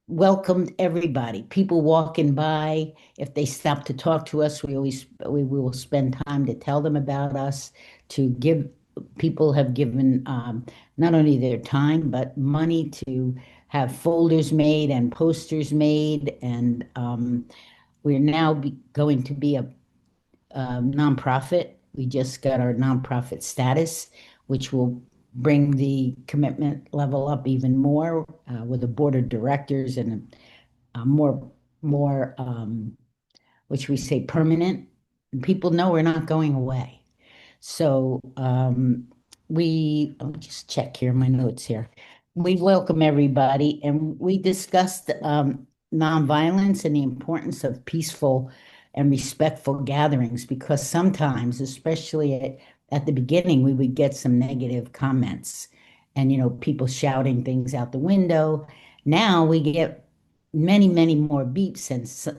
welcomed everybody, people walking by. If they stop to talk to us, we will spend time to tell them about us, to give people have given not only their time, but money to have folders made and posters made. And we're now going to be a nonprofit. We just got our nonprofit status, which will bring the commitment level up even more with a board of directors and more, which we say permanent. And people know we're not going away. So let me just check here my notes here. We welcome everybody, and we discussed nonviolence and the importance of peaceful and respectful gatherings, because sometimes, especially at the beginning, we would get some negative comments and, people shouting things out the window. Now we get many, many more beeps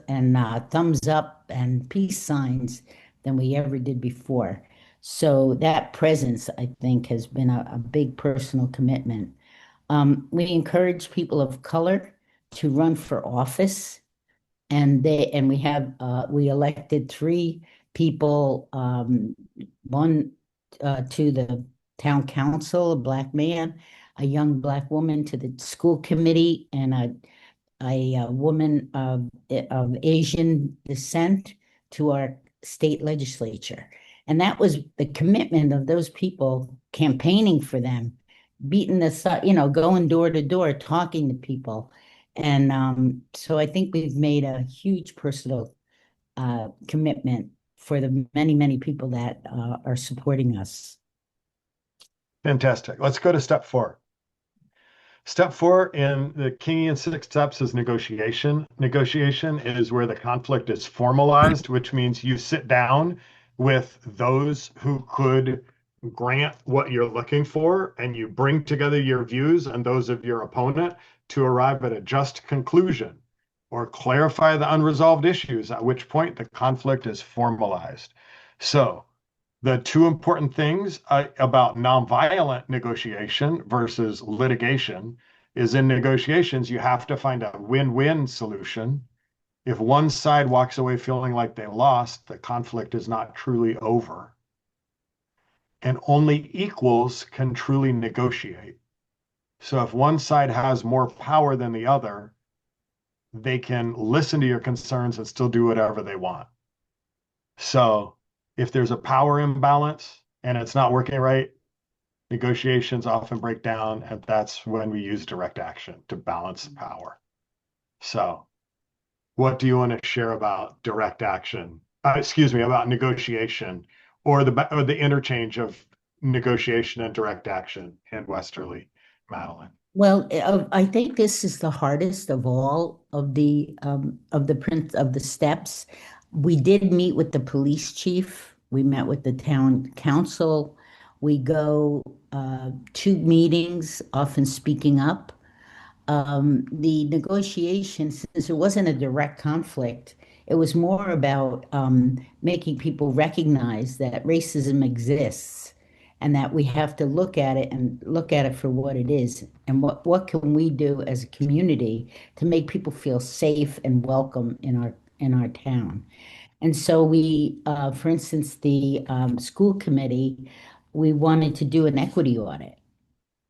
and thumbs up and peace signs than we ever did before. So that presence, I think, has been a big personal commitment. We encourage people of color to run for office, and we elected 3 people, one to the town council, a Black man, a young Black woman to the school committee, and a woman of Asian descent to our state legislature. And that was the commitment of those people campaigning for them, beating going door to door, talking to people. And so I think we've made a huge personal commitment for the many, many people that are supporting us. Fantastic. Let's go to step 4. Step 4 in the Kingian 6 steps is negotiation. Negotiation is where the conflict is formalized, which means you sit down with those who could grant what you're looking for, and you bring together your views and those of your opponent to arrive at a just conclusion or clarify the unresolved issues, at which point the conflict is formalized. So the 2 important things about nonviolent negotiation versus litigation is, in negotiations, you have to find a win-win solution. If one side walks away feeling like they lost, the conflict is not truly over. And only equals can truly negotiate. So if one side has more power than the other, they can listen to your concerns and still do whatever they want. So if there's a power imbalance and it's not working right, Negotiations often break down, and that's when we use direct action to balance the power. So what do you want to share about direct action? About negotiation or the interchange of negotiation and direct action in Westerly, Madeline? Well, I think this is the hardest of all of the steps. We did meet with the police chief. We met with the town council. We go to meetings, often speaking up. The negotiations, since it wasn't a direct conflict, it was more about making people recognize that racism exists and that we have to look at it and look at it for what it is. And what can we do as a community to make people feel safe and welcome in our town? And so we, for instance, the school committee, we wanted to do an equity audit.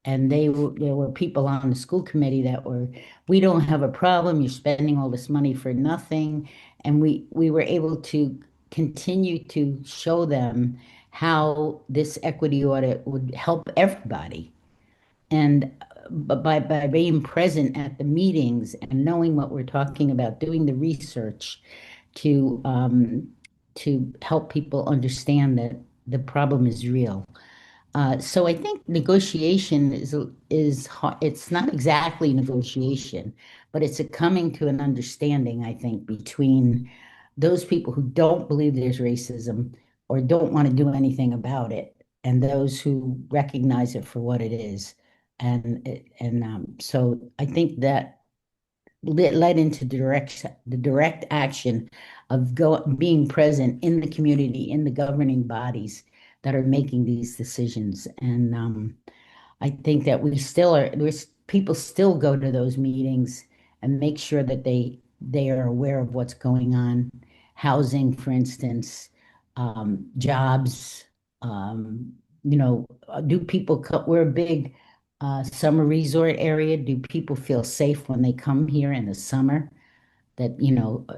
And there were people on the school committee that were, we don't have a problem, you're spending all this money for nothing. And we were able to continue to show them how this equity audit would help everybody. And by being present at the meetings and knowing what we're talking about, doing the research to help people understand that the problem is real. So I think negotiation is hard. It's not exactly negotiation, but it's a coming to an understanding, I think, between those people who don't believe there's racism or don't want to do anything about it, and those who recognize it for what it is. So I think that led into the direct action of being present in the community, in the governing bodies that are making these decisions. And I think that people still go to those meetings and make sure that they are aware of what's going on. Housing, for instance, jobs, do people we're a big summer resort area. Do people feel safe when they come here in the summer? That,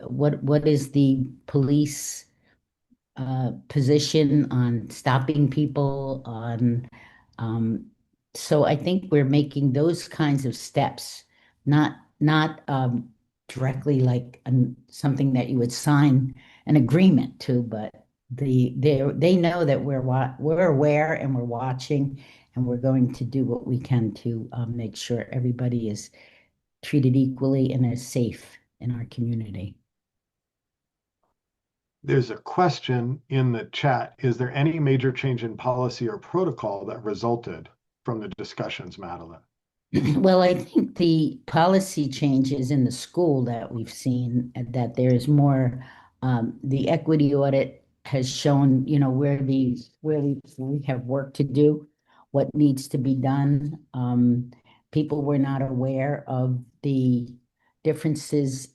what is the police position on stopping people so I think we're making those kinds of steps, not directly like something that you would sign an agreement to, but they know that we're aware and we're watching, and we're going to do what we can to make sure everybody is treated equally and is safe in our community. There's a question in the chat. Is there any major change in policy or protocol that resulted from the discussions, Madeline? Well, I think the policy changes in the school that we've seen, that there's more, the equity audit has shown, where we have work to do, what needs to be done. People were not aware of the differences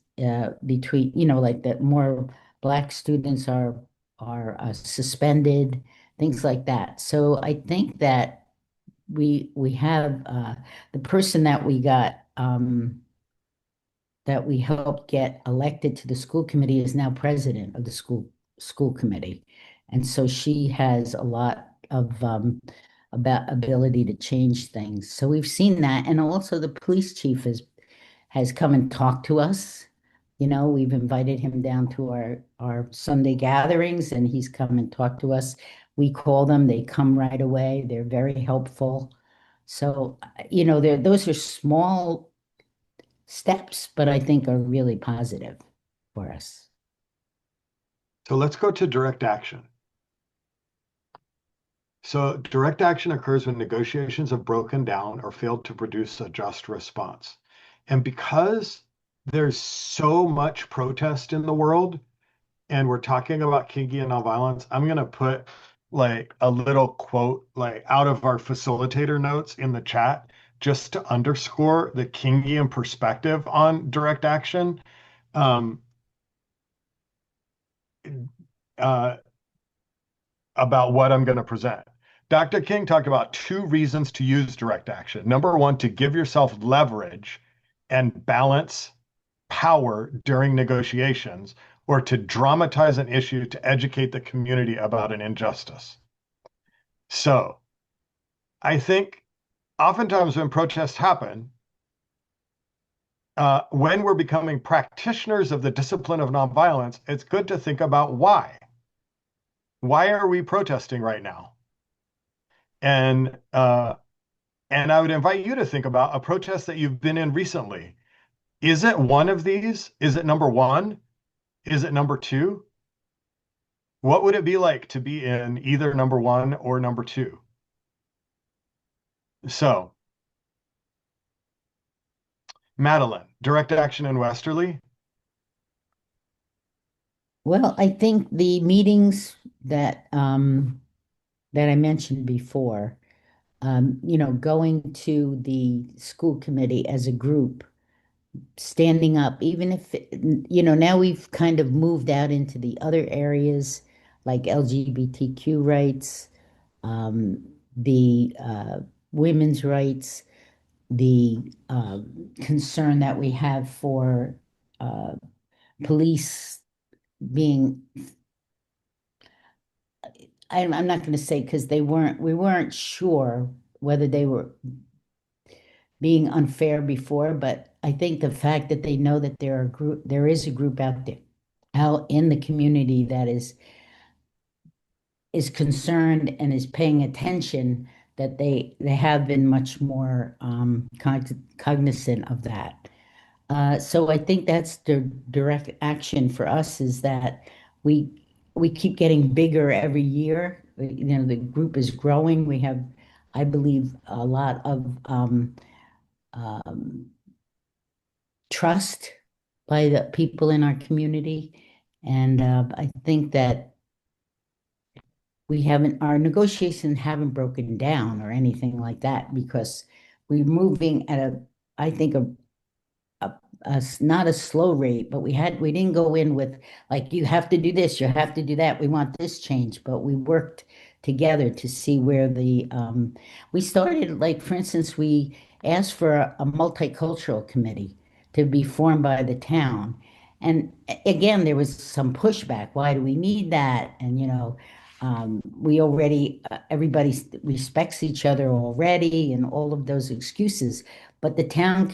between, like that more Black students are suspended, things like that. So I think that we have the person that we got that we helped get elected to the school committee is now president of the school committee, and so she has a lot of about ability to change things. So we've seen that, and also the police chief has come and talked to us. We've invited him down to our Sunday gatherings, and he's come and talked to us. We call them, they come right away. They're very helpful. So, those are small steps, but I think are really positive for us. So let's go to direct action. So direct action occurs when negotiations have broken down or failed to produce a just response. And because there's so much protest in the world, and we're talking about Kingian nonviolence, I'm going to put like a little quote like out of our facilitator notes in the chat just to underscore the Kingian perspective on direct action. About what I'm going to present. Dr. King talked about 2 reasons to use direct action. Number 1, to give yourself leverage and balance power during negotiations, or to dramatize an issue to educate the community about an injustice. So I think oftentimes when protests happen, when we're becoming practitioners of the discipline of nonviolence, it's good to think about why. Why are we protesting right now? And I would invite you to think about a protest that you've been in recently. Is it one of these? Is it number one? Is it number two? What would it be like to be in either number one or number two? So, Madeline, direct action in Westerly. Well, I think the meetings that I mentioned before, going to the school committee as a group, standing up, even if, now we've kind of moved out into the other areas like LGBTQ rights, the women's rights, the concern that we have for police being, I'm not going to say because we weren't sure whether they were being unfair before, but I think the fact that they know that there is a group out there, out in the community that is concerned and is paying attention, that they have been much more cognizant of that. So I think that's the direct action for us, is that we we keep getting bigger every year. The group is growing. We have, I believe, a lot of um, trust by the people in our community. And I think that our negotiations haven't broken down or anything like that, because we're moving at I think, not a slow rate, but we didn't go in with like, you have to do this, you have to do that, we want this change, but we worked together to see where we started, like, for instance, we asked for a multicultural committee to be formed by the town. And again, there was some pushback. Why do we need that? And, we already, everybody respects each other already, and all of those excuses. But the town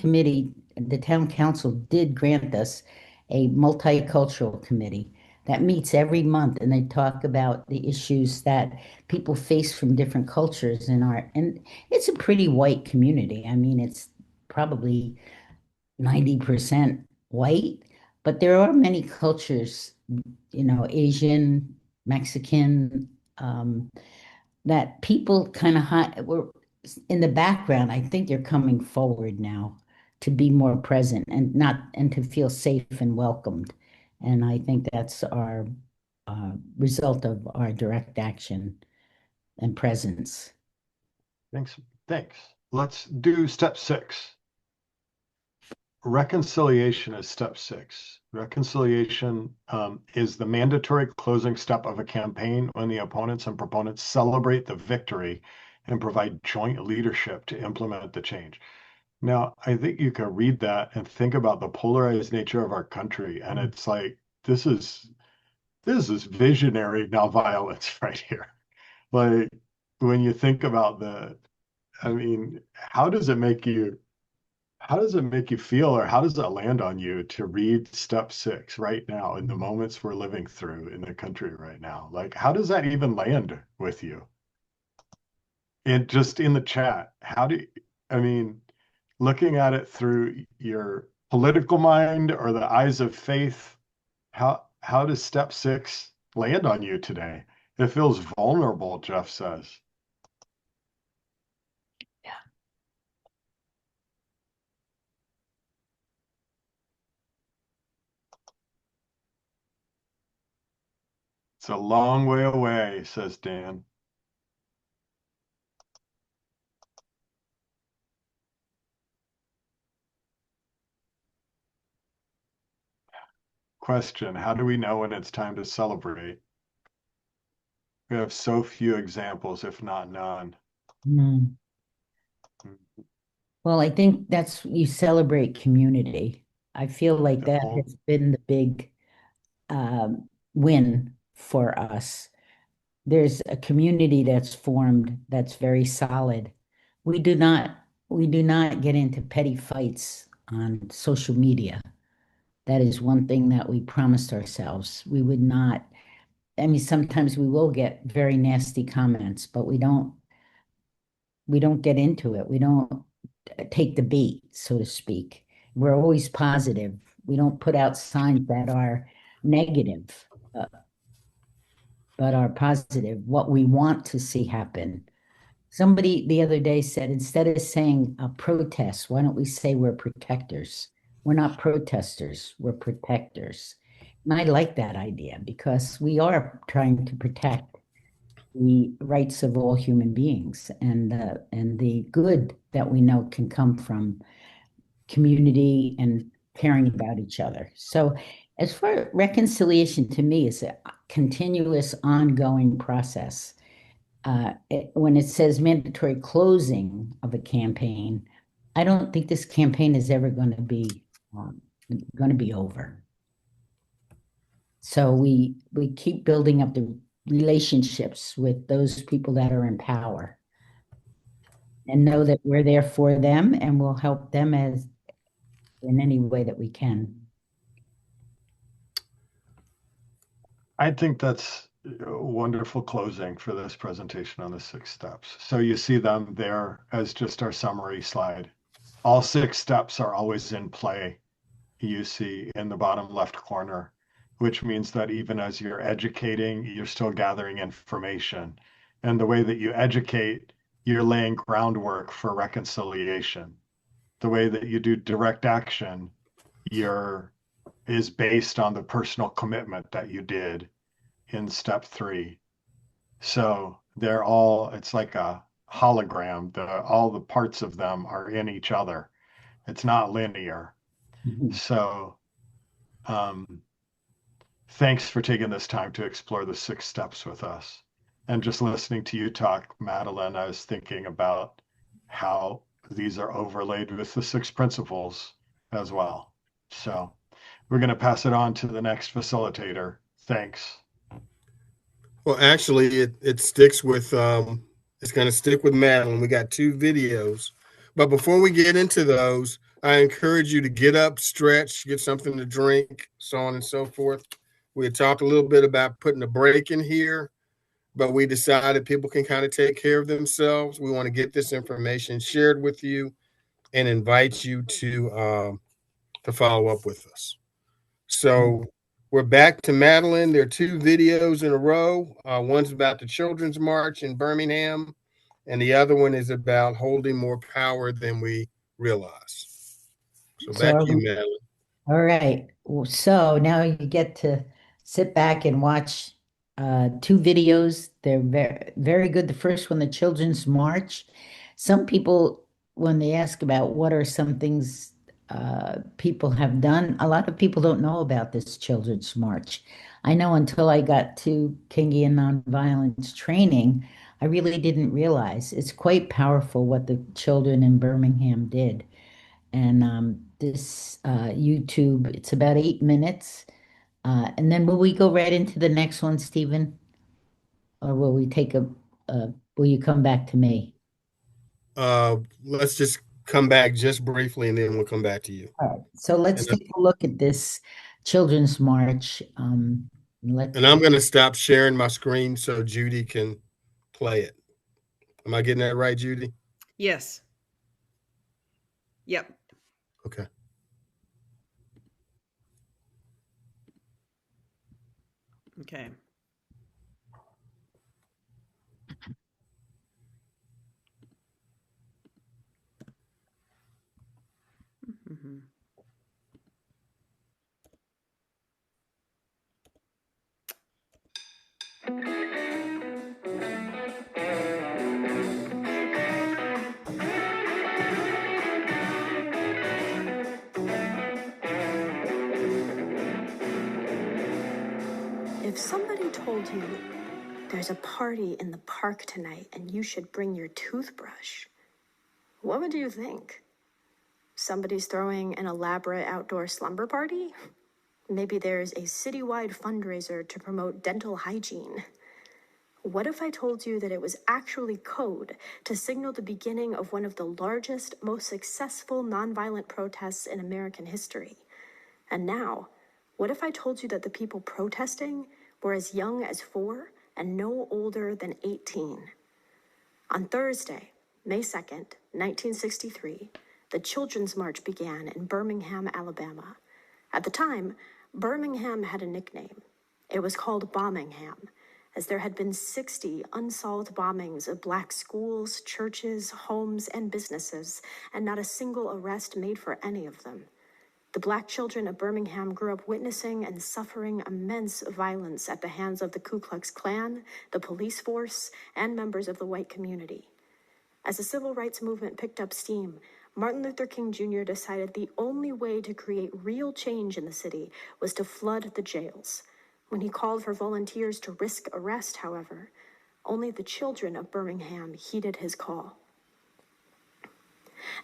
council did grant us a multicultural committee that meets every month, and they talk about the issues that people face from different cultures and it's a pretty white community. I mean, it's probably 90% white, but there are many cultures, Asian, Mexican, that people kind of were in the background. I think they're coming forward now to be more present and to feel safe and welcomed. And I think that's our result of our direct action and presence. Thanks. Thanks. Let's do step 6. Reconciliation is step 6. Reconciliation is the mandatory closing step of a campaign when the opponents and proponents celebrate the victory and provide joint leadership to implement the change. Now, I think you can read that and think about the polarized nature of our country, and it's like, this is visionary nonviolence right here. Like, when you think about how does it make you feel, or how does it land on you to read step 6 right now in the moments we're living through in the country right now? Like, how does that even land with you? And just in the chat, looking at it through your political mind or the eyes of faith, how does step 6 land on you today? It feels vulnerable, Jeff says. It's a long way away, says Dan. Question, how do we know when it's time to celebrate? We have so few examples, if not none. Mm. Well, I think you celebrate community. I feel like that has been the big win for us. there's a community that's formed that's very solid. We do not get into petty fights on social media. That is one thing that we promised ourselves. We would not. I mean, sometimes we will get very nasty comments, but we don't get into it. We don't take the bait, so to speak. We're always positive. We don't put out signs that are negative, but are positive, what we want to see happen. Somebody the other day said, instead of saying a protest, why don't we say we're protectors? We're not protesters, we're protectors. And I like that idea because we are trying to protect the rights of all human beings and the good that we know can come from community and caring about each other. So as far reconciliation to me is a continuous ongoing process. When it says mandatory closing of a campaign, I don't think this campaign is ever going to be over. So we keep building up the relationships with those people that are in power, and know that we're there for them and we'll help them as in any way that we can. I think that's a wonderful closing for this presentation on the 6 steps. So you see them there as just our summary slide. All 6 steps are always in play. You see in the bottom left corner, which means that even as you're educating, you're still gathering information. And the way that you educate, you're laying groundwork for reconciliation. The way that you do direct action, is based on the personal commitment that you did in step 3. So they're all, it's like a hologram. All the parts of them are in each other. It's not linear. Mhm. So thanks for taking this time to explore the 6 steps with us. And just listening to you talk, Madeline, I was thinking about how these are overlaid with the 6 principles as well. So we're going to pass it on to the next facilitator. Thanks. Well, actually, it sticks with it's going to stick with Madeline. We got 2 videos, but before we get into those, I encourage you to get up, stretch, get something to drink, so on and so forth. We had talked a little bit about putting a break in here, but we decided people can kind of take care of themselves. We want to get this information shared with you and invite you to follow up with us. So we're back to Madeline. There are 2 videos in a row. One's about the Children's March in Birmingham, and the other one is about holding more power than we realize. So back to you, Madeline. All right. So now you get to sit back and watch 2 videos. They're very, very good. The first one, the Children's March. Some people, when they ask about what are some things people have done, a lot of people don't know about this Children's March. I know until I got to Kingian nonviolence training, I really didn't realize it's quite powerful what the children in Birmingham did. And this YouTube, it's about 8 minutes. And then will we go right into the next one, Stephen? Or will we take will you come back to me? Let's just come back just briefly, and then we'll come back to you. All right. So let's take a look at this Children's March. And I'm going to stop sharing my screen so Judy can play it. Am I getting that right, Judy? Yes. Yep. Okay. Okay. Mm-hmm. If somebody told you there's a party in the park tonight and you should bring your toothbrush, what would you think? Somebody's throwing an elaborate outdoor slumber party? Maybe there's a citywide fundraiser to promote dental hygiene. What if I told you that it was actually code to signal the beginning of one of the largest, most successful nonviolent protests in American history? And now, what if I told you that the people protesting were as young as 4 and no older than 18? On Thursday, May 2nd, 1963, the Children's March began in Birmingham, Alabama. At the time, Birmingham had a nickname. It was called Bombingham, as there had been 60 unsolved bombings of Black schools, churches, homes, and businesses, and not a single arrest made for any of them. The Black children of Birmingham grew up witnessing and suffering immense violence at the hands of the Ku Klux Klan, the police force, and members of the white community. As the civil rights movement picked up steam, Martin Luther King Jr. decided the only way to create real change in the city was to flood the jails. When he called for volunteers to risk arrest, however, only the children of Birmingham heeded his call.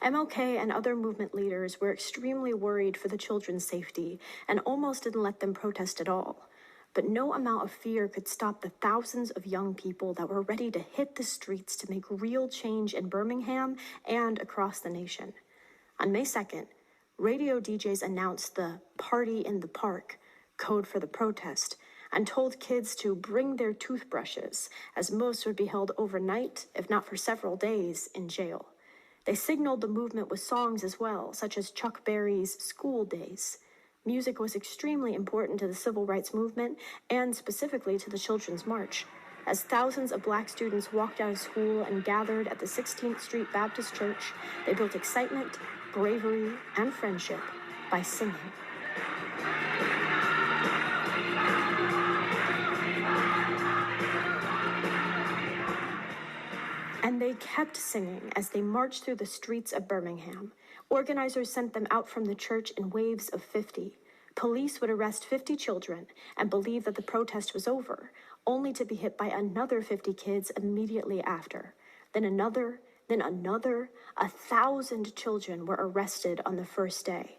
MLK and other movement leaders were extremely worried for the children's safety and almost didn't let them protest at all. But no amount of fear could stop the thousands of young people that were ready to hit the streets to make real change in Birmingham and across the nation. On May 2nd, radio DJs announced the Party in the Park, code for the protest, and told kids to bring their toothbrushes, as most would be held overnight, if not for several days, in jail. They signaled the movement with songs as well, such as Chuck Berry's School Days. Music was extremely important to the civil rights movement and specifically to the Children's March. As thousands of Black students walked out of school and gathered at the 16th Street Baptist Church, they built excitement, bravery, and friendship by singing. And they kept singing as they marched through the streets of Birmingham. Organizers sent them out from the church in waves of 50. Police would arrest 50 children and believe that the protest was over, only to be hit by another 50 kids immediately after. Then another, 1,000 children were arrested on the first day.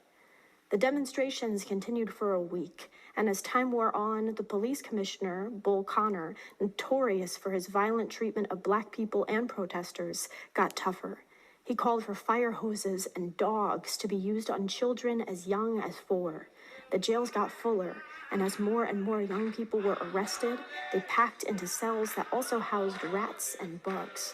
The demonstrations continued for a week, and as time wore on, the police commissioner, Bull Connor, notorious for his violent treatment of Black people and protesters, got tougher. He called for fire hoses and dogs to be used on children as young as 4. The jails got fuller, and as more and more young people were arrested, they packed into cells that also housed rats and bugs.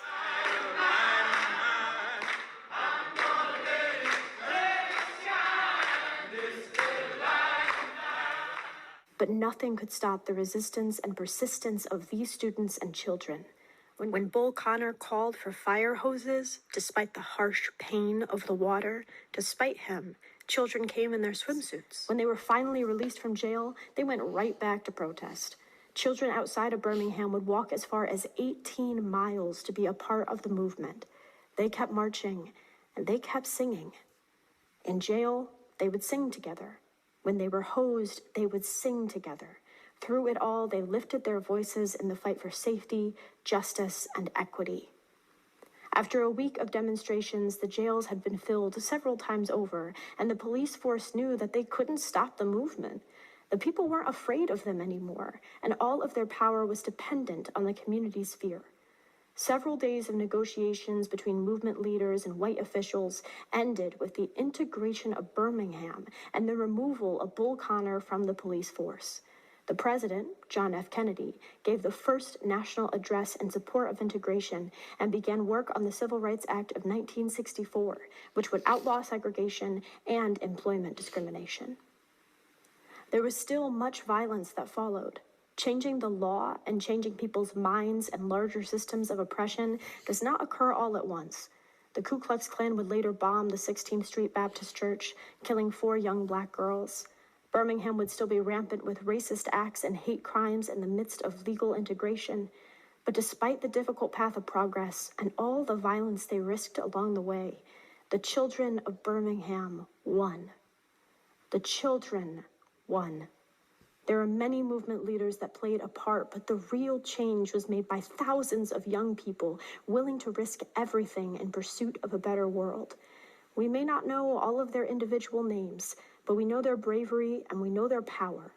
But nothing could stop the resistance and persistence of these students and children. When Bull Connor called for fire hoses, despite the harsh pain of the water, despite him, children came in their swimsuits. When they were finally released from jail, they went right back to protest. Children outside of Birmingham would walk as far as 18 miles to be a part of the movement. They kept marching, and they kept singing. In jail, they would sing together. When they were hosed, they would sing together. Through it all, they lifted their voices in the fight for safety, justice, and equity. After a week of demonstrations, the jails had been filled several times over, and the police force knew that they couldn't stop the movement. The people weren't afraid of them anymore, and all of their power was dependent on the community's fear. Several days of negotiations between movement leaders and white officials ended with the integration of Birmingham and the removal of Bull Connor from the police force. The president, John F. Kennedy, gave the first national address in support of integration and began work on the Civil Rights Act of 1964, which would outlaw segregation and employment discrimination. There was still much violence that followed. Changing the law and changing people's minds and larger systems of oppression does not occur all at once. The Ku Klux Klan would later bomb the 16th Street Baptist Church, killing 4 young Black girls. Birmingham would still be rampant with racist acts and hate crimes in the midst of legal integration. But despite the difficult path of progress and all the violence they risked along the way, the children of Birmingham won. The children won. There are many movement leaders that played a part, but the real change was made by thousands of young people willing to risk everything in pursuit of a better world. We may not know all of their individual names, but we know their bravery and we know their power.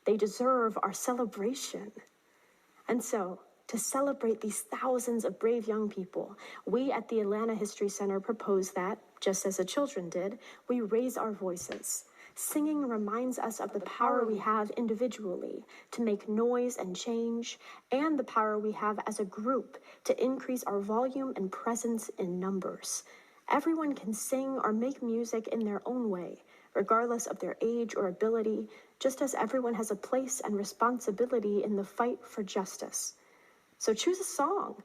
They deserve our celebration. And so, to celebrate these thousands of brave young people, we at the Atlanta History Center propose that, just as the children did, we raise our voices. Singing reminds us of the power we have individually to make noise and change, and the power we have as a group to increase our volume and presence in numbers. Everyone can sing or make music in their own way, regardless of their age or ability, just as everyone has a place and responsibility in the fight for justice. So choose a song.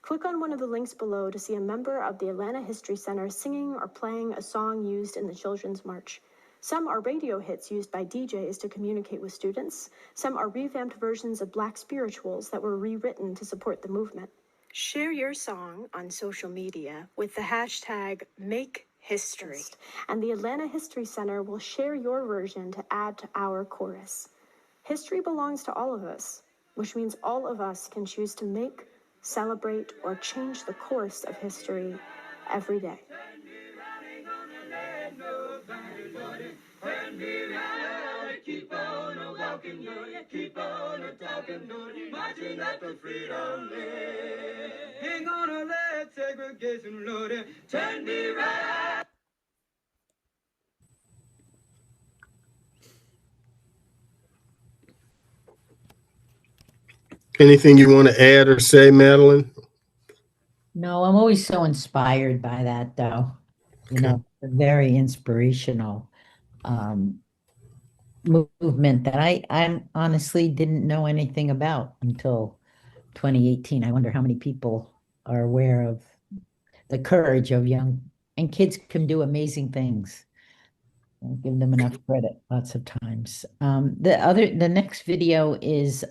Click on one of the links below to see a member of the Atlanta History Center singing or playing a song used in the Children's March. Some are radio hits used by DJs to communicate with students. Some are revamped versions of Black spirituals that were rewritten to support the movement. Share your song on social media with the hashtag #MakeHistory, and the Atlanta History Center will share your version to add to our chorus. History belongs to all of us, which means all of us can choose to make, celebrate, or change the course of history every day. Keep on a walking, keep on a talking, marching up the freedom day. Ain't gonna let segregation load it. Turn me right. Anything you want to add or say, Madeline? No, I'm always so inspired by that, though. You know, a very inspirational movement that I honestly didn't know anything about until 2018. I wonder how many people are aware of the courage of young, and kids can do amazing things. Don't give them enough credit lots of times. The next video is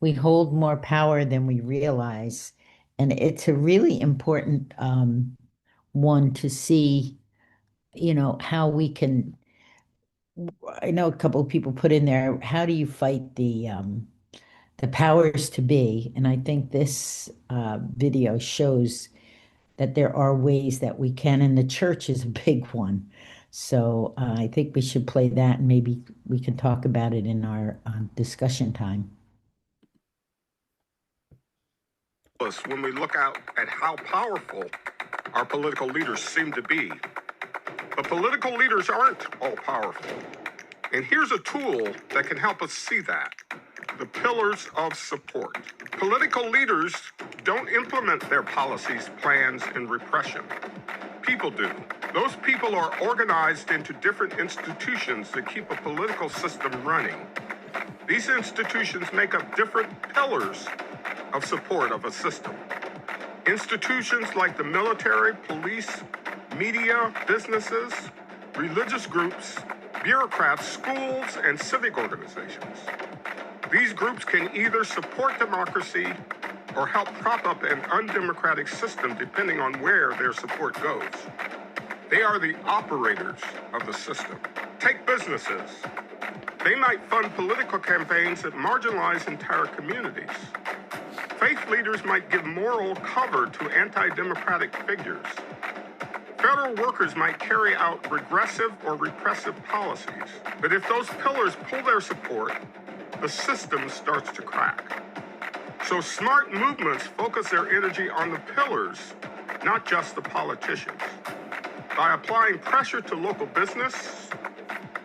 we hold more power than we realize. And it's a really important one to see, you know, how we can. I know a couple of people put in there, how do you fight the powers to be? And I think this video shows that there are ways that we can, and the church is a big one. So I think we should play that, and maybe we can talk about it in our discussion time. When we look out at how powerful our political leaders seem to be. But political leaders aren't all powerful. And here's a tool that can help us see that. The pillars of support. Political leaders don't implement their policies, plans, and repression. People do. Those people are organized into different institutions that keep a political system running. These institutions make up different pillars of support of a system. Institutions like the military, police, media, businesses, religious groups, bureaucrats, schools, and civic organizations. These groups can either support democracy or help prop up an undemocratic system depending on where their support goes. They are the operators of the system. Take businesses. They might fund political campaigns that marginalize entire communities. Faith leaders might give moral cover to anti-democratic figures. Federal workers might carry out regressive or repressive policies. But if those pillars pull their support, the system starts to crack. So smart movements focus their energy on the pillars, not just the politicians. By applying pressure to local business,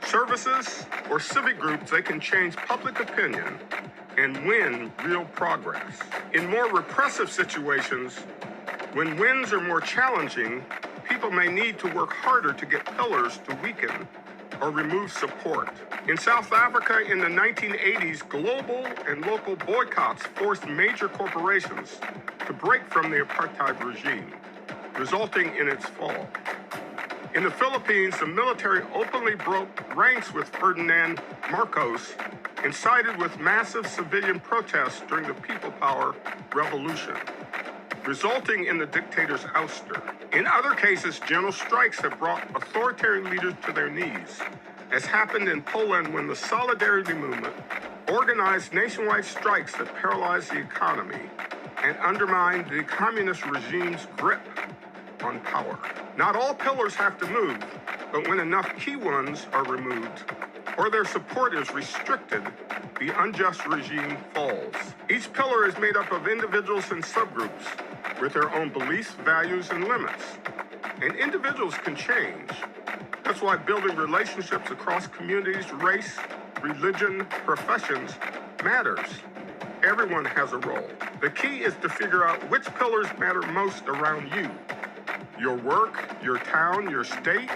services, or civic groups, they can change public opinion and win real progress. In more repressive situations, when wins are more challenging, people may need to work harder to get pillars to weaken or remove support. In South Africa in the 1980s, global and local boycotts forced major corporations to break from the apartheid regime, resulting in its fall. In the Philippines, the military openly broke ranks with Ferdinand Marcos and sided with massive civilian protests during the People Power Revolution, resulting in the dictator's ouster. In other cases, general strikes have brought authoritarian leaders to their knees, as happened in Poland when the Solidarity movement organized nationwide strikes that paralyzed the economy and undermined the communist regime's grip on power. Not all pillars have to move, but when enough key ones are removed, or their support is restricted, the unjust regime falls. Each pillar is made up of individuals and subgroups with their own beliefs, values, and limits. And individuals can change. That's why building relationships across communities, race, religion, professions matters. Everyone has a role. The key is to figure out which pillars matter most around you. Your work, your town, your state,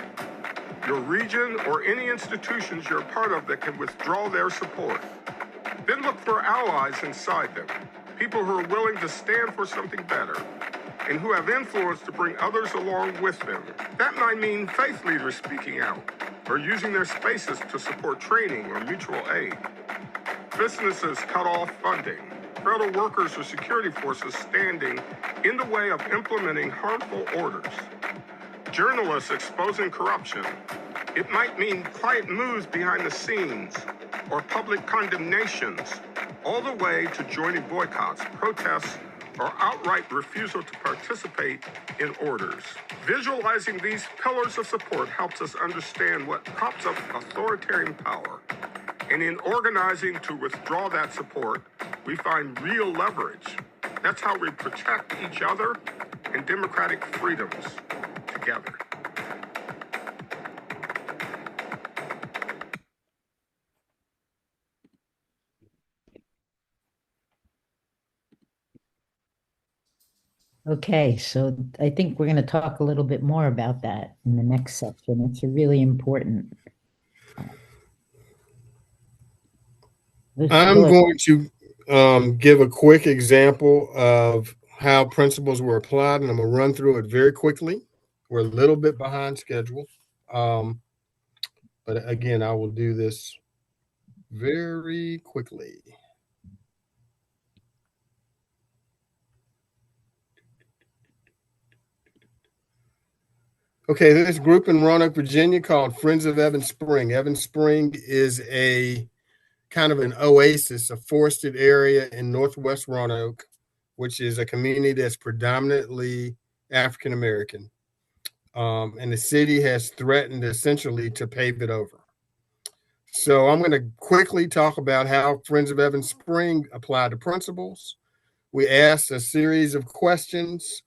your region, or any institutions you're a part of that can withdraw their support. Then look for allies inside them, people who are willing to stand for something better and who have influence to bring others along with them. That might mean faith leaders speaking out or using their spaces to support training or mutual aid. Businesses cut off funding, federal workers or security forces standing in the way of implementing harmful orders, journalists exposing corruption. It might mean quiet moves behind the scenes or public condemnations, all the way to joining boycotts, protests, or outright refusal to participate in orders. Visualizing these pillars of support helps us understand what props up authoritarian power. And in organizing to withdraw that support, we find real leverage. That's how we protect each other and democratic freedoms together. Okay, so I think we're going to talk a little bit more about that in the next section. It's really important. I'm going to give a quick example of how principles were applied, and I'm going to run through it very quickly. We're a little bit behind schedule, but again, I will do this very quickly. Okay, this group in Roanoke, Virginia called Friends of Evans Spring. Evans Spring is a kind of an oasis, a forested area in northwest Roanoke, which is a community that's predominantly African American. And the city has threatened essentially to pave it over. So I'm going to quickly talk about how Friends of Evans Spring apply to principles. We asked a series of questions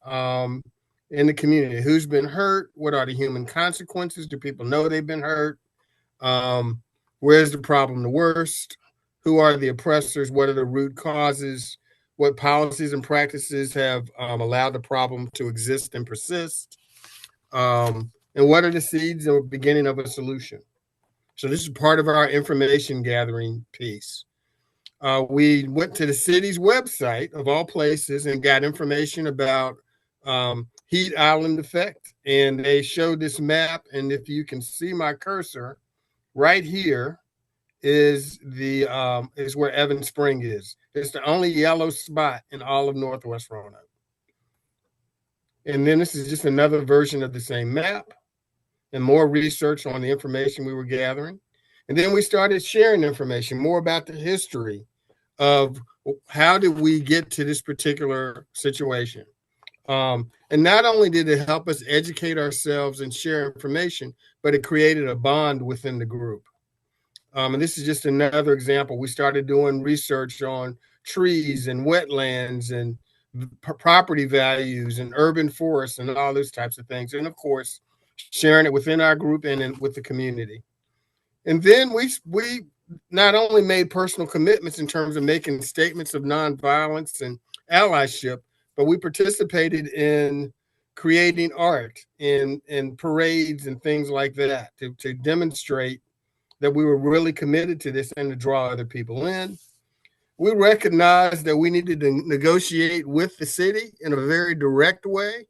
in the community. Who's been hurt? What are the human consequences? Do people know they've been hurt? Where's the problem the worst? Who are the oppressors? What are the root causes? What policies and practices have allowed the problem to exist and persist? And what are the seeds or beginning of a solution? So this is part of our information gathering piece. We went to the city's website, of all places, and got information about heat island effect. And they showed this map. And if you can see my cursor, right here is where Evans Spring is. It's the only yellow spot in all of Northwest Roanoke. And then this is just another version of the same map and more research on the information we were gathering. And then we started sharing information, more about the history of how did we get to this particular situation. And not only did it help us educate ourselves and share information, but it created a bond within the group. And this is just another example. We started doing research on trees and wetlands and property values and urban forests and all those types of things. And of course, sharing it within our group and with the community. And then we not only made personal commitments in terms of making statements of nonviolence and allyship, but we participated in creating art and parades and things like that to demonstrate that we were really committed to this and to draw other people in. We recognized that we needed to negotiate with the city in a very direct way.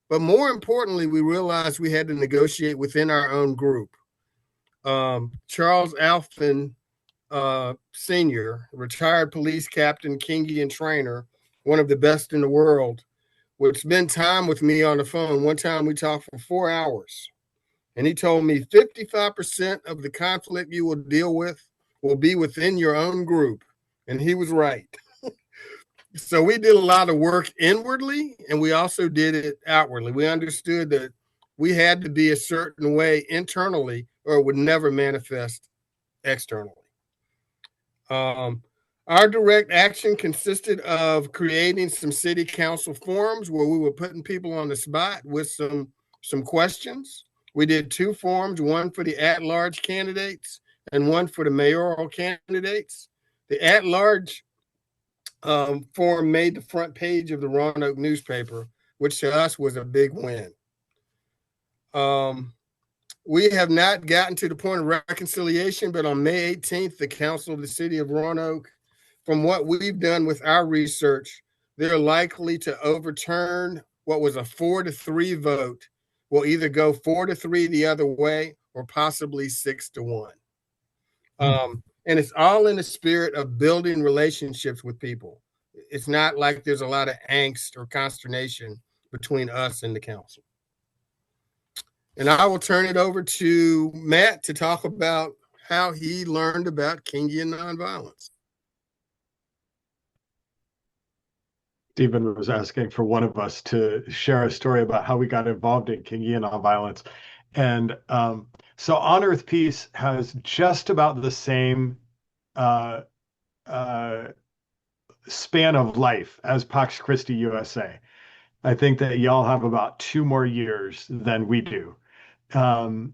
But more importantly, we realized we had to negotiate within our own group. Charles Alphen, Sr., retired police captain, Kingian trainer, one of the best in the world, would spend time with me on the phone. One time we talked for 4 hours. And he told me 55% of the conflict you will deal with will be within your own group. And he was right. So we did a lot of work inwardly, and we also did it outwardly. We understood that we had to be a certain way internally, or it would never manifest externally. Our direct action consisted of creating some city council forums where we were putting people on the spot with some questions. We did 2 forums, one for the at-large candidates and one for the mayoral candidates. The at-large forum made the front page of the Roanoke newspaper, which to us was a big win. We have not gotten to the point of reconciliation, but on May 18th, the Council of the City of Roanoke, from what we've done with our research, they're likely to overturn what was a 4-3 vote. Will either go 4-3 the other way or possibly 6-1. And it's all in the spirit of building relationships with people. It's not like there's a lot of angst or consternation between us and the council. And I will turn it over to Matt to talk about how he learned about Kingian nonviolence. Stephen was asking for one of us to share a story about how we got involved in Kingian nonviolence. And so On Earth Peace has just about the same span of life as Pax Christi USA. I think that y'all have about 2 more years than we do. And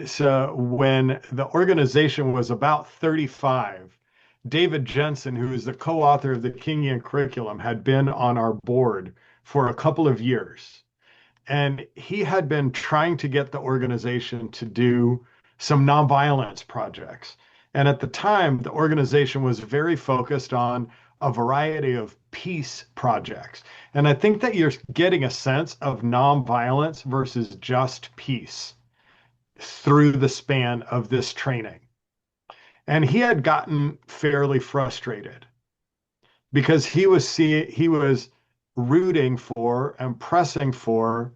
so when the organization was about 35, David Jensen, who is the co-author of the Kingian curriculum, had been on our board for a couple of years. And he had been trying to get the organization to do some nonviolence projects. And at the time, the organization was very focused on a variety of peace projects. And I think that you're getting a sense of nonviolence versus just peace through the span of this training. And he had gotten fairly frustrated because he was rooting for and pressing for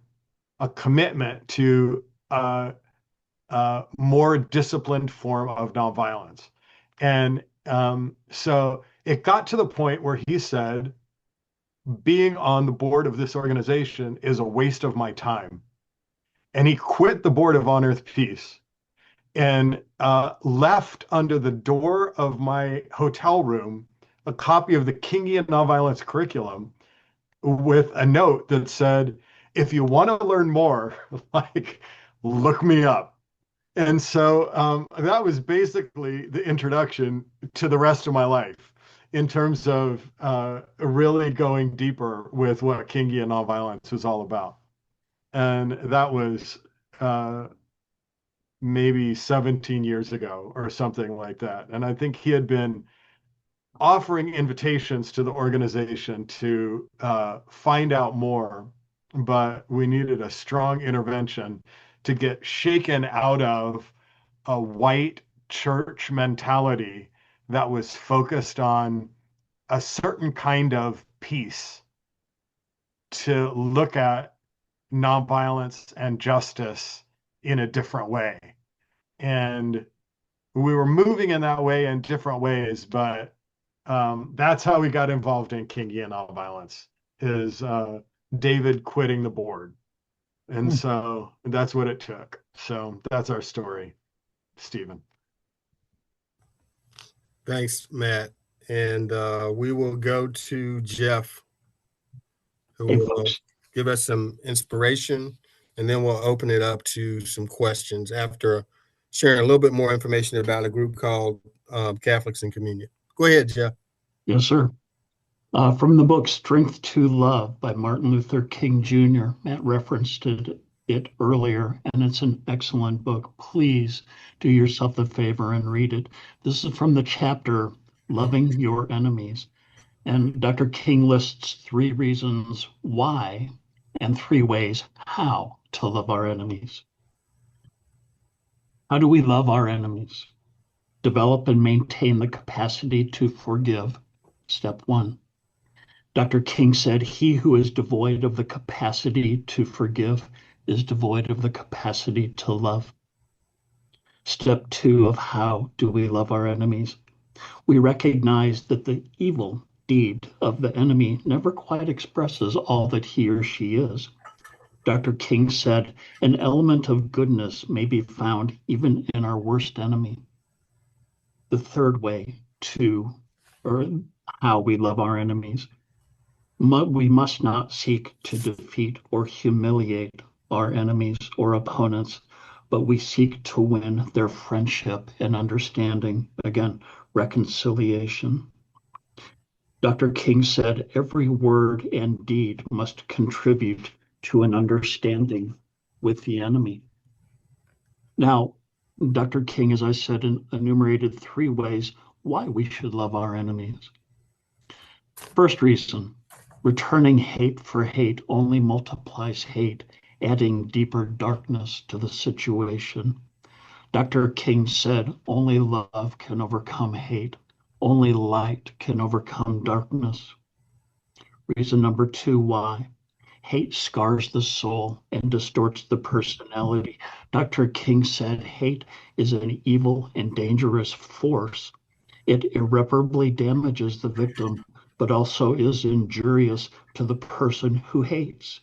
a commitment to a more disciplined form of nonviolence. And so it got to the point where he said, being on the board of this organization is a waste of my time. And he quit the board of On Earth Peace and left under the door of my hotel room a copy of the Kingian nonviolence curriculum with a note that said, if you want to learn more, look me up. And so that was basically the introduction to the rest of my life in terms of really going deeper with what Kingian nonviolence was all about. And that was maybe 17 years ago or something like that. And I think he had been offering invitations to the organization to find out more, but we needed a strong intervention to get shaken out of a white church mentality that was focused on a certain kind of peace, to look at nonviolence and justice in a different way. And we were moving in that way in different ways, but that's how we got involved in Kingian nonviolence, is David quitting the board. And so that's what it took. So that's our story, Stephen. Thanks, Matt. And we will go to Jeff, who will give us some inspiration, and then we'll open it up to some questions after sharing a little bit more information about a group called Catholics in Communion. Go ahead, Jeff. Yes, sir. From the book Strength to Love by Martin Luther King Jr. Matt referenced it earlier, and it's an excellent book. Please do yourself the favor and read it. This is from the chapter Loving Your Enemies. And Dr. King lists 3 reasons why and 3 ways how to love our enemies. How do we love our enemies? Develop and maintain the capacity to forgive. Step 1. Dr. King said, he who is devoid of the capacity to forgive is devoid of the capacity to love. Step 2 of how do we love our enemies? We recognize that the evil deed of the enemy never quite expresses all that he or she is. Dr. King said, an element of goodness may be found even in our worst enemy. The third way or how we love our enemies, we must not seek to defeat or humiliate our enemies or opponents, but we seek to win their friendship and understanding. Again, reconciliation. Dr. King said, every word and deed must contribute to an understanding with the enemy. Now, Dr. King, as I said, enumerated 3 ways why we should love our enemies. First reason, returning hate for hate only multiplies hate, adding deeper darkness to the situation. Dr. King said, only love can overcome hate. Only light can overcome darkness. Reason number 2, why? Hate scars the soul and distorts the personality. Dr. King said hate is an evil and dangerous force. It irreparably damages the victim, but also is injurious to the person who hates.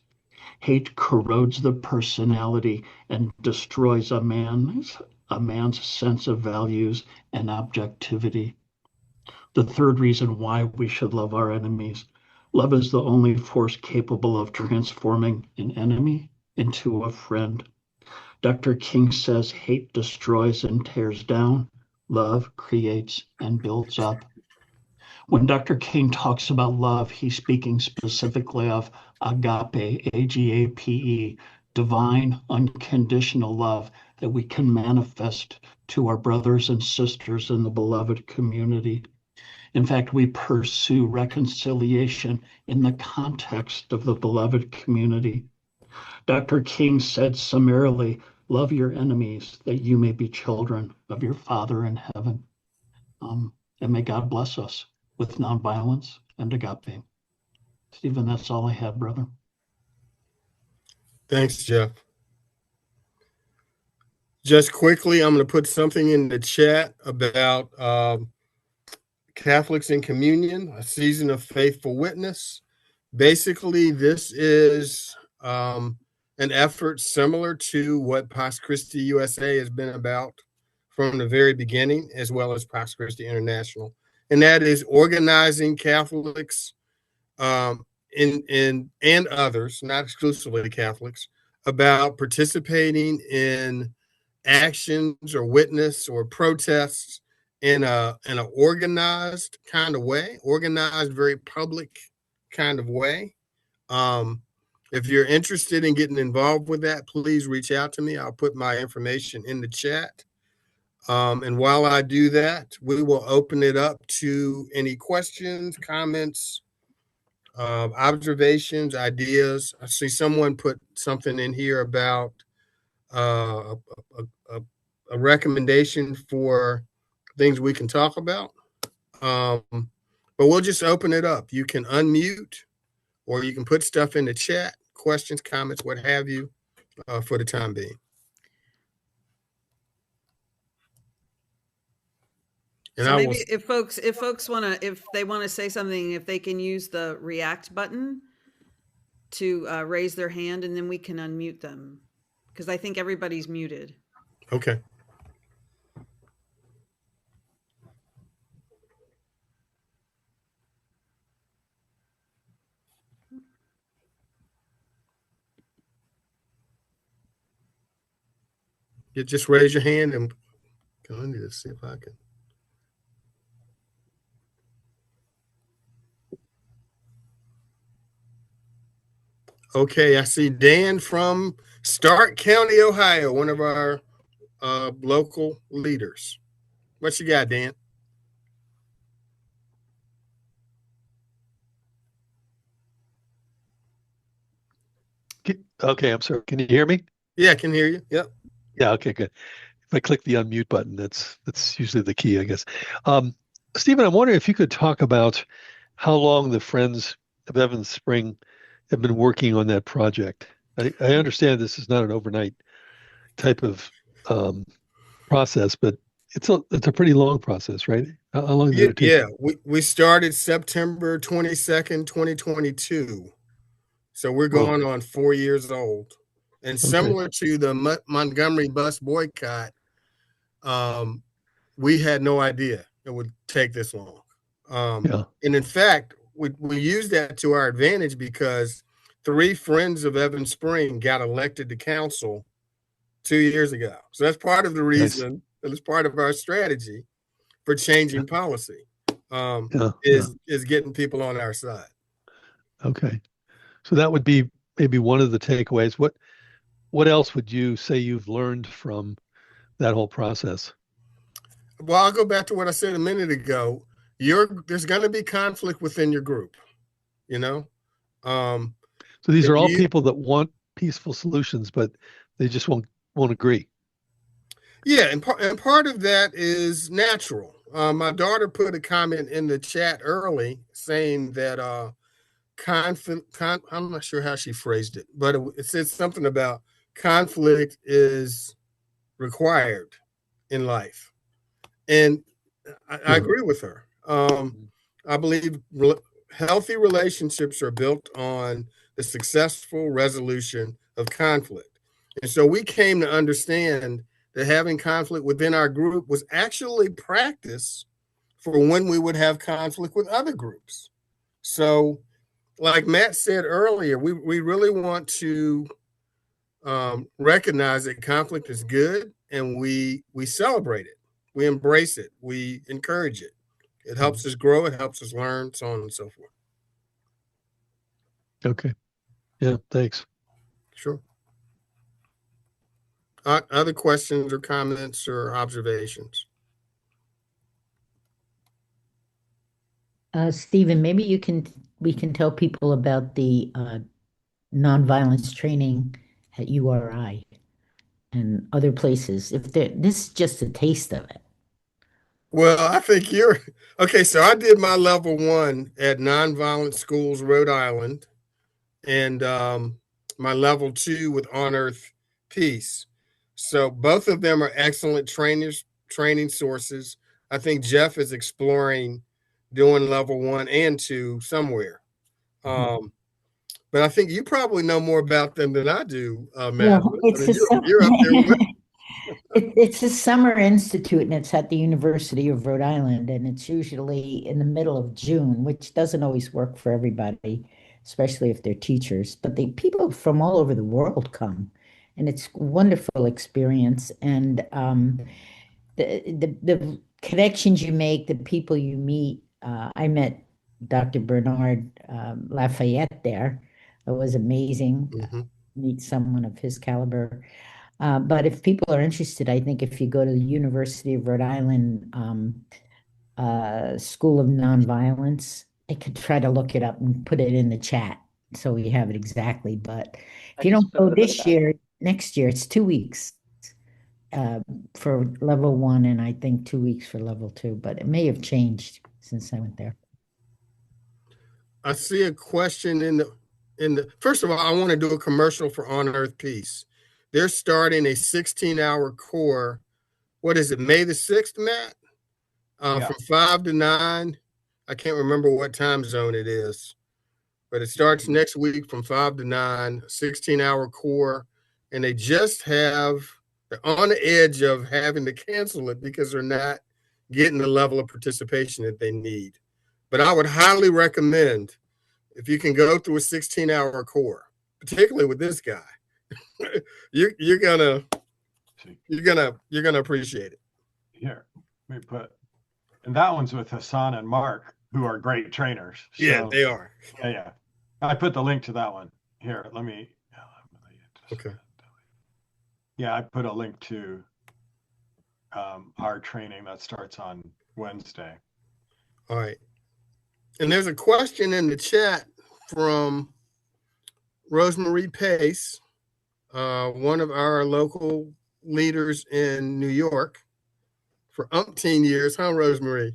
Hate corrodes the personality and destroys a man's sense of values and objectivity. The third reason why we should love our enemies. Love is the only force capable of transforming an enemy into a friend. Dr. King says hate destroys and tears down. Love creates and builds up. When Dr. King talks about love, he's speaking specifically of agape, A-G-A-P-E, divine, unconditional love that we can manifest to our brothers and sisters in the beloved community. In fact, we pursue reconciliation in the context of the beloved community. Dr. King said summarily, love your enemies that you may be children of your Father in heaven. And may God bless us with nonviolence and agape. Stephen, that's all I have, brother. Thanks, Jeff. Just quickly, I'm going to put something in the chat about Catholics in Communion, a season of faithful witness. Basically, this is an effort similar to what Pax Christi USA has been about from the very beginning, as well as Pax Christi International. And that is organizing Catholics and others, not exclusively Catholics, about participating in actions or witness or protests in an organized kind of way, organized, very public kind of way. If you're interested in getting involved with that, please reach out to me. I'll put my information in the chat. And while I do that, we will open it up to any questions, comments, observations, ideas. I see someone put something in here about a recommendation for things we can talk about. But we'll just open it up. You can unmute or you can put stuff in the chat, questions, comments, what have you, for the time being. And so maybe if folks want to, if they want to say something, if they can use the react button to raise their hand, and then we can unmute them, because I think everybody's muted. Okay. You just raise your hand and I need to see if I can. Okay, I see Dan from Stark County, Ohio, one of our local leaders. What you got, Dan? Okay, I'm sorry. Can you hear me? Yeah, I can hear you. Yep. Yeah, okay, good. If I click the unmute button, that's usually the key, I guess. Stephen, I'm wondering if you could talk about how long the Friends of Evans Spring have been working on that project. I understand this is not an overnight type of process, but it's a pretty long process, right? How long did it take? Yeah, we started September 22nd, 2022. So we're Whoa. going on 4 years old. And similar to the Montgomery bus boycott, we had no idea it would take this long. And in fact, we used that to our advantage because 3 friends of Evan Spring got elected to council 2 years ago. So that's part of the reason, and it's part of our strategy for changing policy, is getting people on our side. Okay. So that would be maybe one of the takeaways. What else would you say you've learned from that whole process? Well, I'll go back to what I said a minute ago. There's going to be conflict within your group, you know? So these are all people that want peaceful solutions, but they just won't agree. Yeah, and part of that is natural. My daughter put a comment in the chat early saying that I'm not sure how she phrased it, but it said something about conflict is required in life. And I agree with her. I believe healthy relationships are built on the successful resolution of conflict. And so we came to understand that having conflict within our group was actually practice for when we would have conflict with other groups. So like Matt said earlier, we really want to recognize that conflict is good, and we celebrate it. We embrace it. We encourage it. It helps us grow. It helps us learn, so on and so forth. Okay. Yeah, thanks. Sure. Other questions or comments or observations? Stephen, maybe we can tell people about the nonviolence training at URI and other places. This is just a taste of it. Well, I think okay. So I did my level 1 at Nonviolent Schools, Rhode Island, and my level 2 with On Earth Peace. So both of them are excellent training sources. I think Jeff is exploring doing level 1 and 2 somewhere. But I think you probably know more about them than I do, Madeline. You're up there with It's a summer institute, and it's at the University of Rhode Island, and it's usually in the middle of June, which doesn't always work for everybody, especially if they're teachers. But people from all over the world come, and it's a wonderful experience. And the connections you make, the people you meet. I met Dr. Bernard Lafayette there. It was amazing. Meet someone of his caliber. But if people are interested, I think if you go to the University of Rhode Island School of Nonviolence, I could try to look it up and put it in the chat so we have it exactly. But if you don't go this year, next year, it's 2 weeks for level 1, and I think 2 weeks for level 2. But it may have changed since I went there. I see a question in the. First of all, I want to do a commercial for On Earth Peace. They're starting a 16-hour core. What is it, May the 6th, Matt? From 5 to 9. I can't remember what time zone it is, but it starts next week from 5 to 9, 16-hour core. And they're on the edge of having to cancel it because they're not getting the level of participation that they need. But I would highly recommend, if you can go through a 16-hour core, particularly with this guy, you're gonna appreciate it. Here, let me put, and that one's with Hassan and Mark, who are great trainers. So, yeah, they are. Yeah. I put the link to that one here. Let me. Okay. Yeah, I put a link to our training that starts on Wednesday. All right. And there's a question in the chat from Rosemary Pace, one of our local leaders in New York for umpteen years, huh, Rosemary?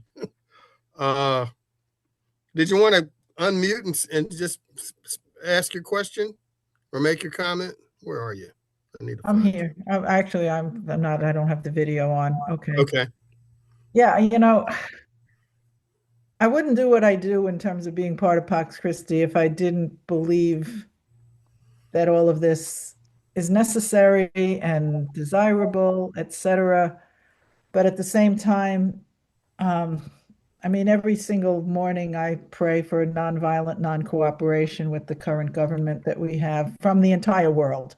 Did you want to unmute and just ask your question or make your comment? Where are you? I'm here. Actually, I'm not. I don't have the video on. Okay. Okay. Yeah, I wouldn't do what I do in terms of being part of Pax Christi if I didn't believe that all of this is necessary and desirable, etc. But at the same time, I mean, every single morning I pray for nonviolent non-cooperation with the current government that we have from the entire world.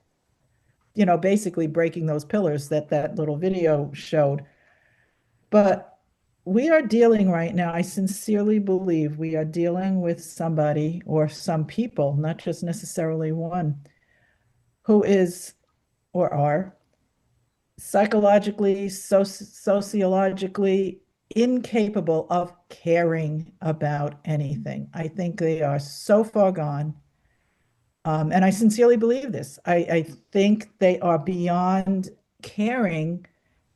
You know, basically breaking those pillars that that little video showed. But we are dealing right now, I sincerely believe we are dealing with somebody or some people, not just necessarily one, who is or are psychologically, sociologically incapable of caring about anything. I think they are so far gone. And I sincerely believe this. I think they are beyond caring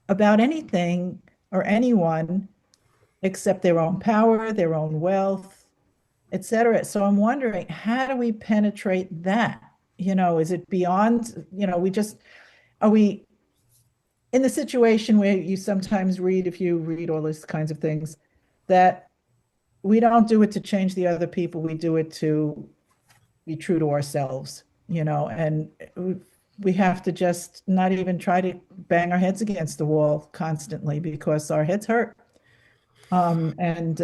about anything or anyone except their own power, their own wealth, etc. So I'm wondering, how do we penetrate that? You know, is it beyond, you know, are we in the situation where you sometimes read, if you read all these kinds of things, that we don't do it to change the other people, we do it to be true to ourselves, you know, and we have to just not even try to bang our heads against the wall constantly because our heads hurt. And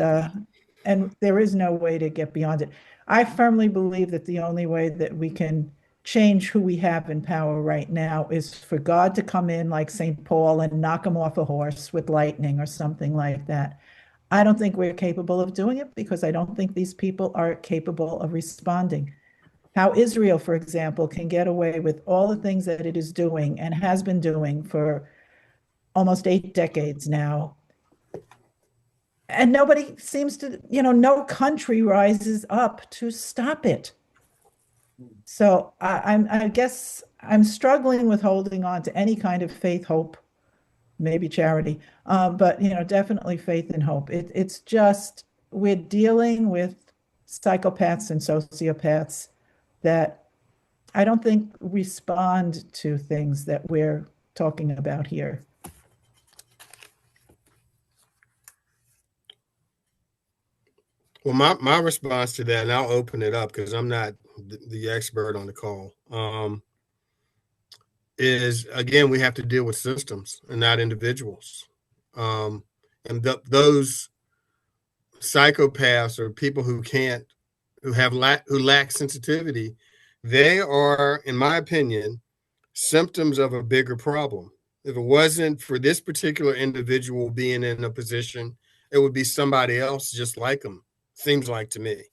there is no way to get beyond it. I firmly believe that the only way that we can change who we have in power right now is for God to come in like St. Paul and knock him off a horse with lightning or something like that. I don't think we're capable of doing it because I don't think these people are capable of responding. How Israel, for example, can get away with all the things that it is doing and has been doing for almost 8 decades now. And nobody seems to, you know, no country rises up to stop it. So I guess I'm struggling with holding on to any kind of faith, hope, maybe charity, but, you know, definitely faith and hope. It's just, we're dealing with psychopaths and sociopaths that I don't think respond to things that we're talking about here. Well, my response to that, and I'll open it up because I'm not the expert on the call, is, again, we have to deal with systems and not individuals. And those psychopaths or people who lack sensitivity, they are, in my opinion, symptoms of a bigger problem. If it wasn't for this particular individual being in a position, it would be somebody else just like them, seems like to me.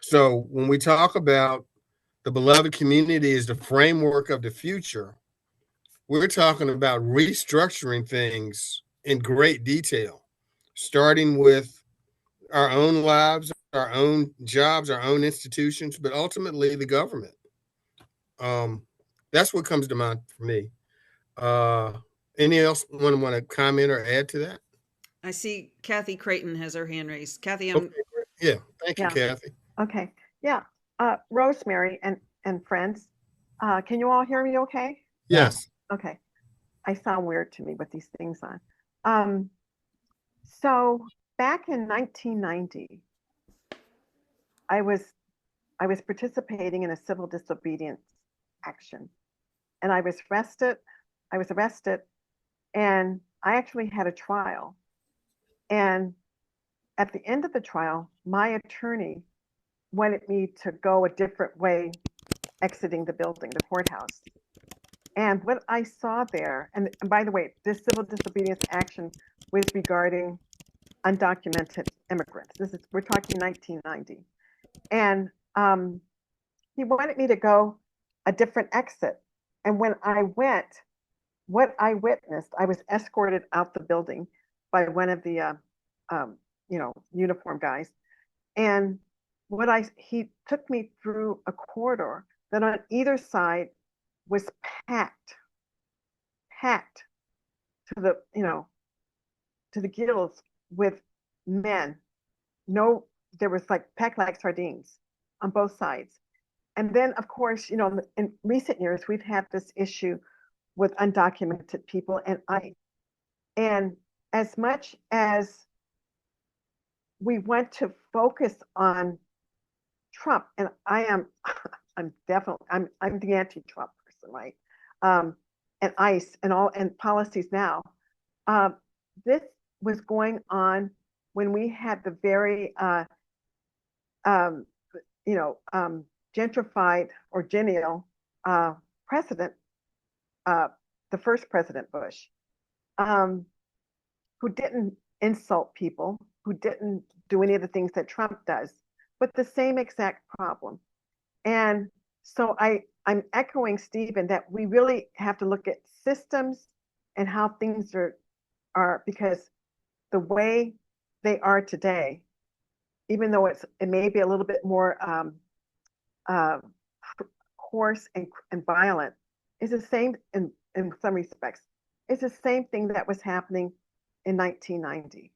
So when we talk about the beloved community as the framework of the future, we're talking about restructuring things in great detail, starting with our own lives, our own jobs, our own institutions, but ultimately the government. That's what comes to mind for me. Any else want to comment or add to that? I see Kathy Creighton has her hand raised. Kathy, Okay, yeah, thank you, Yeah. Kathy. Okay. Yeah. Rosemary and friends, can you all hear me okay? Yes. Okay. I sound weird to me with these things on. So back in 1990, I was participating in a civil disobedience action, and I was arrested, and I actually had a trial. And at the end of the trial, my attorney wanted me to go a different way, exiting the building, the courthouse. And what I saw there, and by the way, this civil disobedience action was regarding undocumented immigrants. We're talking 1990. And he wanted me to go a different exit. And when I went, what I witnessed, I was escorted out the building by one of the, uniform guys. And he took me through a corridor that on either side was packed to the gills with men. There was like packed like sardines on both sides. And then, of course, in recent years, we've had this issue with undocumented people. And as much as we want to focus on Trump, and I I'm the anti-Trump person, right? And ICE and policies now. This was going on when we had the very, gentrified or genial president, the first President Bush, who didn't insult people, who didn't do any of the things that Trump does, but the same exact problem. And so I'm echoing Stephen that we really have to look at systems and how things are because the way they are today, even though it may be a little bit more coarse and violent, is the same in some respects. It's the same thing that was happening in 1990.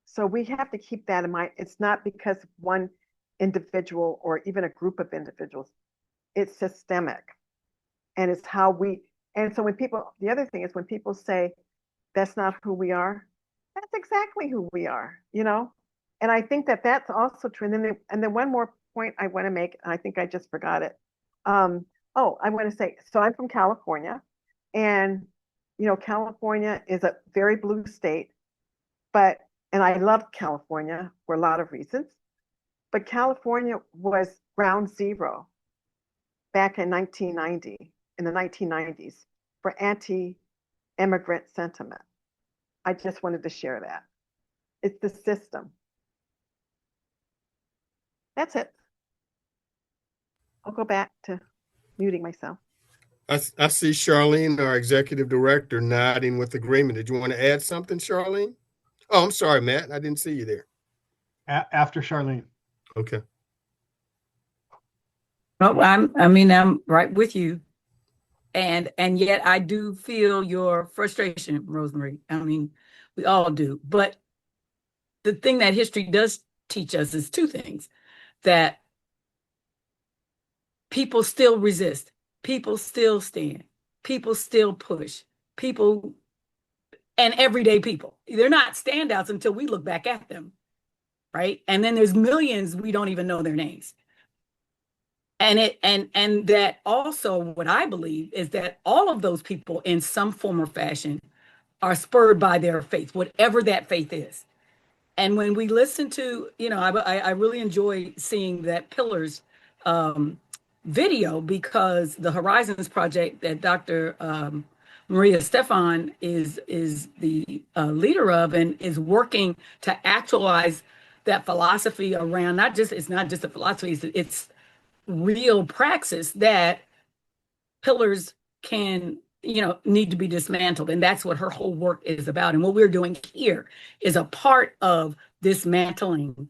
So we have to keep that in mind. It's not because of one individual or even a group of individuals. It's systemic. And it's how and so the other thing is when people say, that's not who we are, that's exactly who we are, And I think that that's also true. And then one more point I want to make, and I think I just forgot it. I want to say, so I'm from California, and California is a very blue state, and I love California for a lot of reasons, but California was ground zero back in 1990, in the 1990s, for anti-immigrant sentiment. I just wanted to share that. It's the system. That's it. I'll go back to muting myself. I see Charlene, our executive director, nodding with agreement. Did you want to add something, Charlene? Oh, I'm sorry, Matt. I didn't see you there. After Charlene. Okay. No, I'm right with you. And yet I do feel your frustration, Rosemary. I mean, we all do. But the thing that history does teach us is two things: that people still resist, people still stand, people still push, people, and everyday people. They're not standouts until we look back at them, right? And then there's millions we don't even know their names. And that also, what I believe is that all of those people in some form or fashion are spurred by their faith, whatever that faith is. And when we listen to, I really enjoy seeing that Pillars video, because the Horizons Project that Dr. Maria Stefan is the leader of, and is working to actualize that philosophy around it's not just a philosophy, it's real praxis that pillars can, need to be dismantled. And that's what her whole work is about. And what we're doing here is a part of dismantling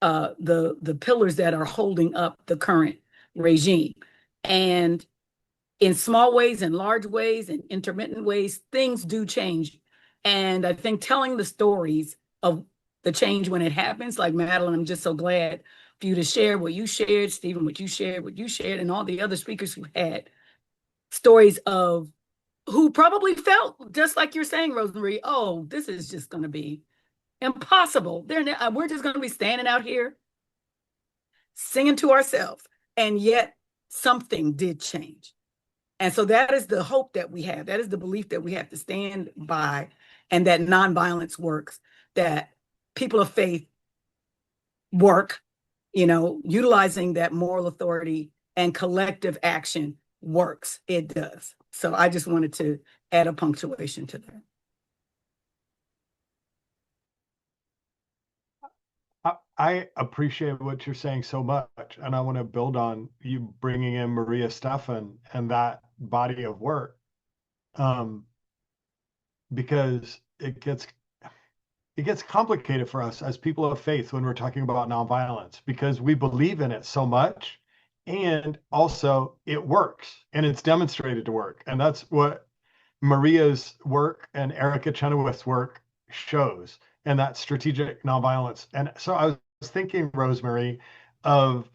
the pillars that are holding up the current regime. And in small ways, in large ways, in intermittent ways, things do change. And I think telling the stories of the change when it happens, like Madeline, I'm just so glad for you to share what you shared, Stephen, what you shared, and all the other speakers who had stories of who probably felt just like you're saying, Rosemary, oh, this is just going to be impossible. We're just going to be standing out here singing to ourselves. And yet something did change. And so that is the hope that we have. That is the belief that we have to stand by, and that nonviolence works, that people of faith work, utilizing that moral authority and collective action works. It does. So I just wanted to add a punctuation to that. I appreciate what you're saying so much, and I want to build on you bringing in Maria Stefan and that body of work, because it gets complicated for us as people of faith when we're talking about nonviolence, because we believe in it so much, and also it works and it's demonstrated to work. And that's what Maria's work and Erica Chenoweth's work shows, and that strategic nonviolence. And so I was thinking, Rosemary, of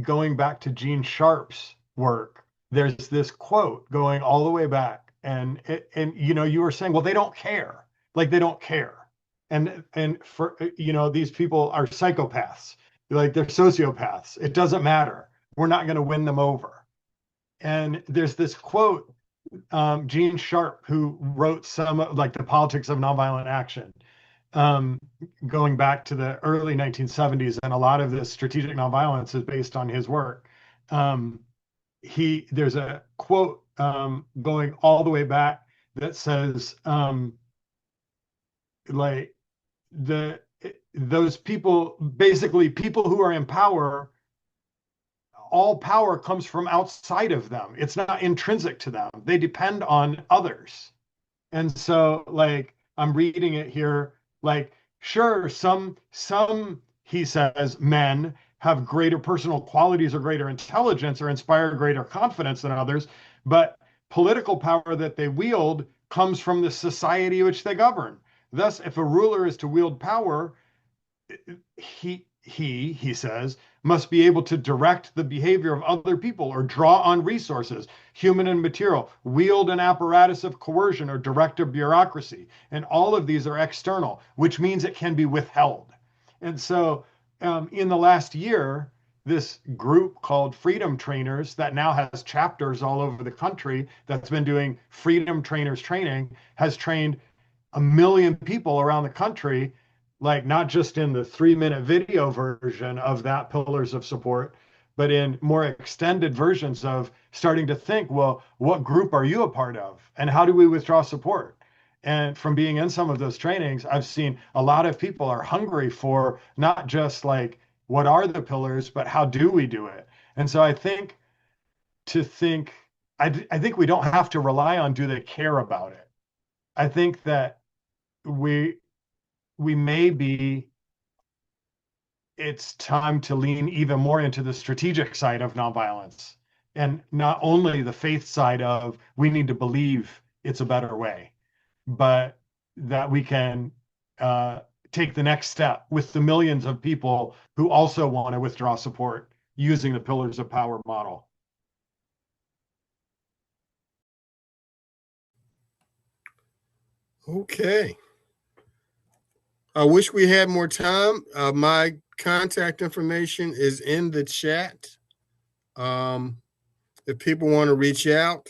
going back to Gene Sharp's work. There's this quote going all the way back, and you were saying, well, they don't care, like they don't care. And for these people are psychopaths, like they're sociopaths. It doesn't matter. we're not going to win them over. And there's this quote, Gene Sharp, who wrote some like The Politics of Nonviolent Action, going back to the early 1970s, and a lot of this strategic nonviolence is based on his work. There's a quote going all the way back that says, like those people, basically people who are in power, all power comes from outside of them. It's not intrinsic to them. They depend on others. And so, like, I'm reading it here, like, sure, some, he says, men have greater personal qualities or greater intelligence or inspire greater confidence than others, but political power that they wield comes from the society which they govern. Thus, if a ruler is to wield power, he says, must be able to direct the behavior of other people or draw on resources, human and material, wield an apparatus of coercion or direct a bureaucracy. And all of these are external, which means it can be withheld. And so in the last year, this group called Freedom Trainers, that now has chapters all over the country, that's been doing Freedom Trainers training, has trained 1 million people around the country, like not just in the 3-minute video version of that Pillars of Support, but in more extended versions of starting to think, well, what group are you a part of? And how do we withdraw support? And from being in some of those trainings, I've seen a lot of people are hungry for not just like, what are the pillars, but how do we do it? And so I think I think we don't have to rely on, do they care about it? I think that it's time to lean even more into the strategic side of nonviolence, and not only the faith side of we need to believe it's a better way, but that we can take the next step with the millions of people who also want to withdraw support using the Pillars of Power model. Okay. I wish we had more time. My contact information is in the chat. If people want to reach out,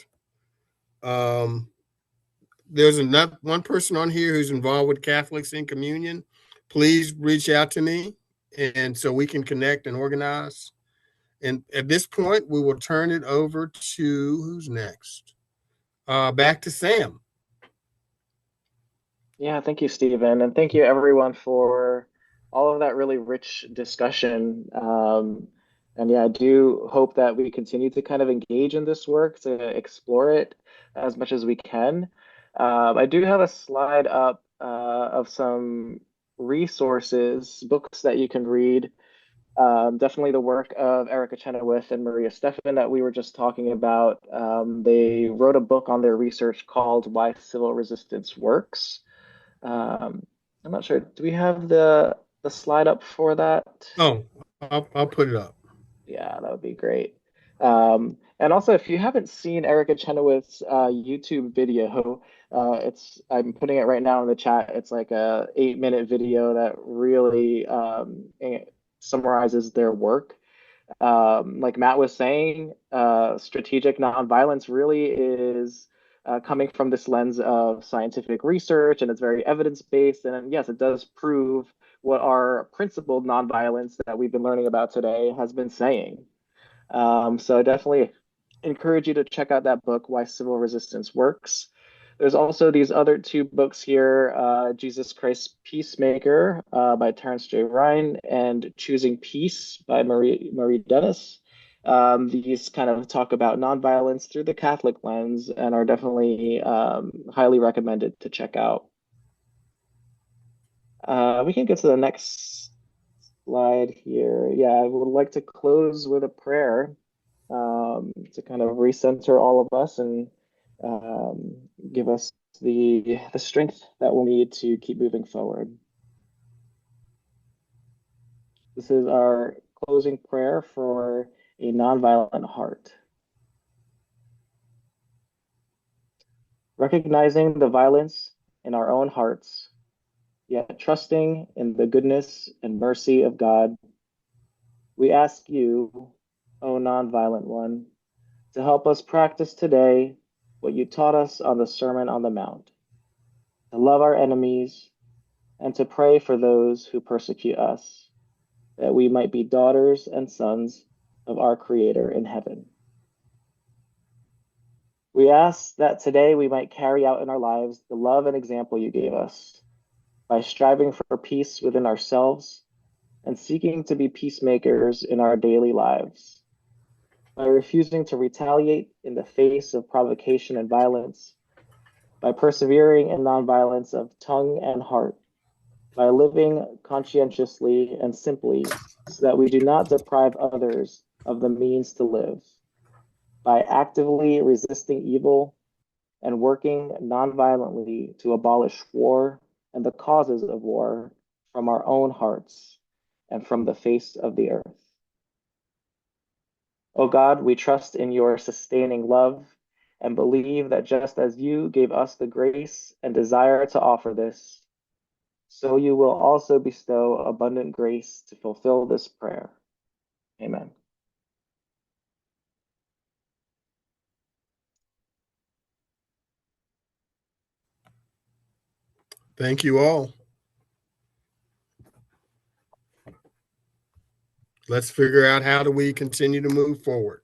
there's one person on here who's involved with Catholics in Communion. Please reach out to me, and so we can connect and organize. And at this point, we will turn it over to who's next. Back to Sam. Yeah, thank you, Stephen. And thank you, everyone, for all of that really rich discussion. And yeah, I do hope that we continue to kind of engage in this work, to explore it as much as we can. I do have a slide up of some resources, books that you can read. Definitely the work of Erica Chenoweth and Maria Stephan that we were just talking about. They wrote a book on their research called Why Civil Resistance Works. I'm not sure. Do we have the slide up for that? Oh, I'll put it up. Yeah, that would be great. And also, if you haven't seen Erica Chenoweth's YouTube video, I'm putting it right now in the chat. It's like a 8-minute video that really summarizes their work. Like Matt was saying, strategic nonviolence really is coming from this lens of scientific research, and it's very evidence-based. And yes, it does prove what our principled nonviolence that we've been learning about today has been saying. So I definitely encourage you to check out that book, Why Civil Resistance Works. There's also these other 2 books here, Jesus Christ Peacemaker by Terrence J. Ryan and Choosing Peace by Marie Dennis. These kind of talk about nonviolence through the Catholic lens and are definitely highly recommended to check out. We can get to the next slide here. Yeah, I would like to close with a prayer to kind of recenter all of us and give us the strength that we'll need to keep moving forward. This is our closing prayer for a nonviolent heart. Recognizing the violence in our own hearts, yet trusting in the goodness and mercy of God, we ask you, O nonviolent one, to help us practice today what you taught us on the Sermon on the Mount, to love our enemies and to pray for those who persecute us, that we might be daughters and sons of our Creator in heaven. We ask that today we might carry out in our lives the love and example you gave us by striving for peace within ourselves and seeking to be peacemakers in our daily lives, by refusing to retaliate in the face of provocation and violence, by persevering in nonviolence of tongue and heart, by living conscientiously and simply so that we do not deprive others of the means to live, by actively resisting evil and working nonviolently to abolish war and the causes of war from our own hearts and from the face of the earth. O God, we trust in your sustaining love and believe that just as you gave us the grace and desire to offer this, so you will also bestow abundant grace to fulfill this prayer. Amen. Thank you all. Let's figure out how do we continue to move forward.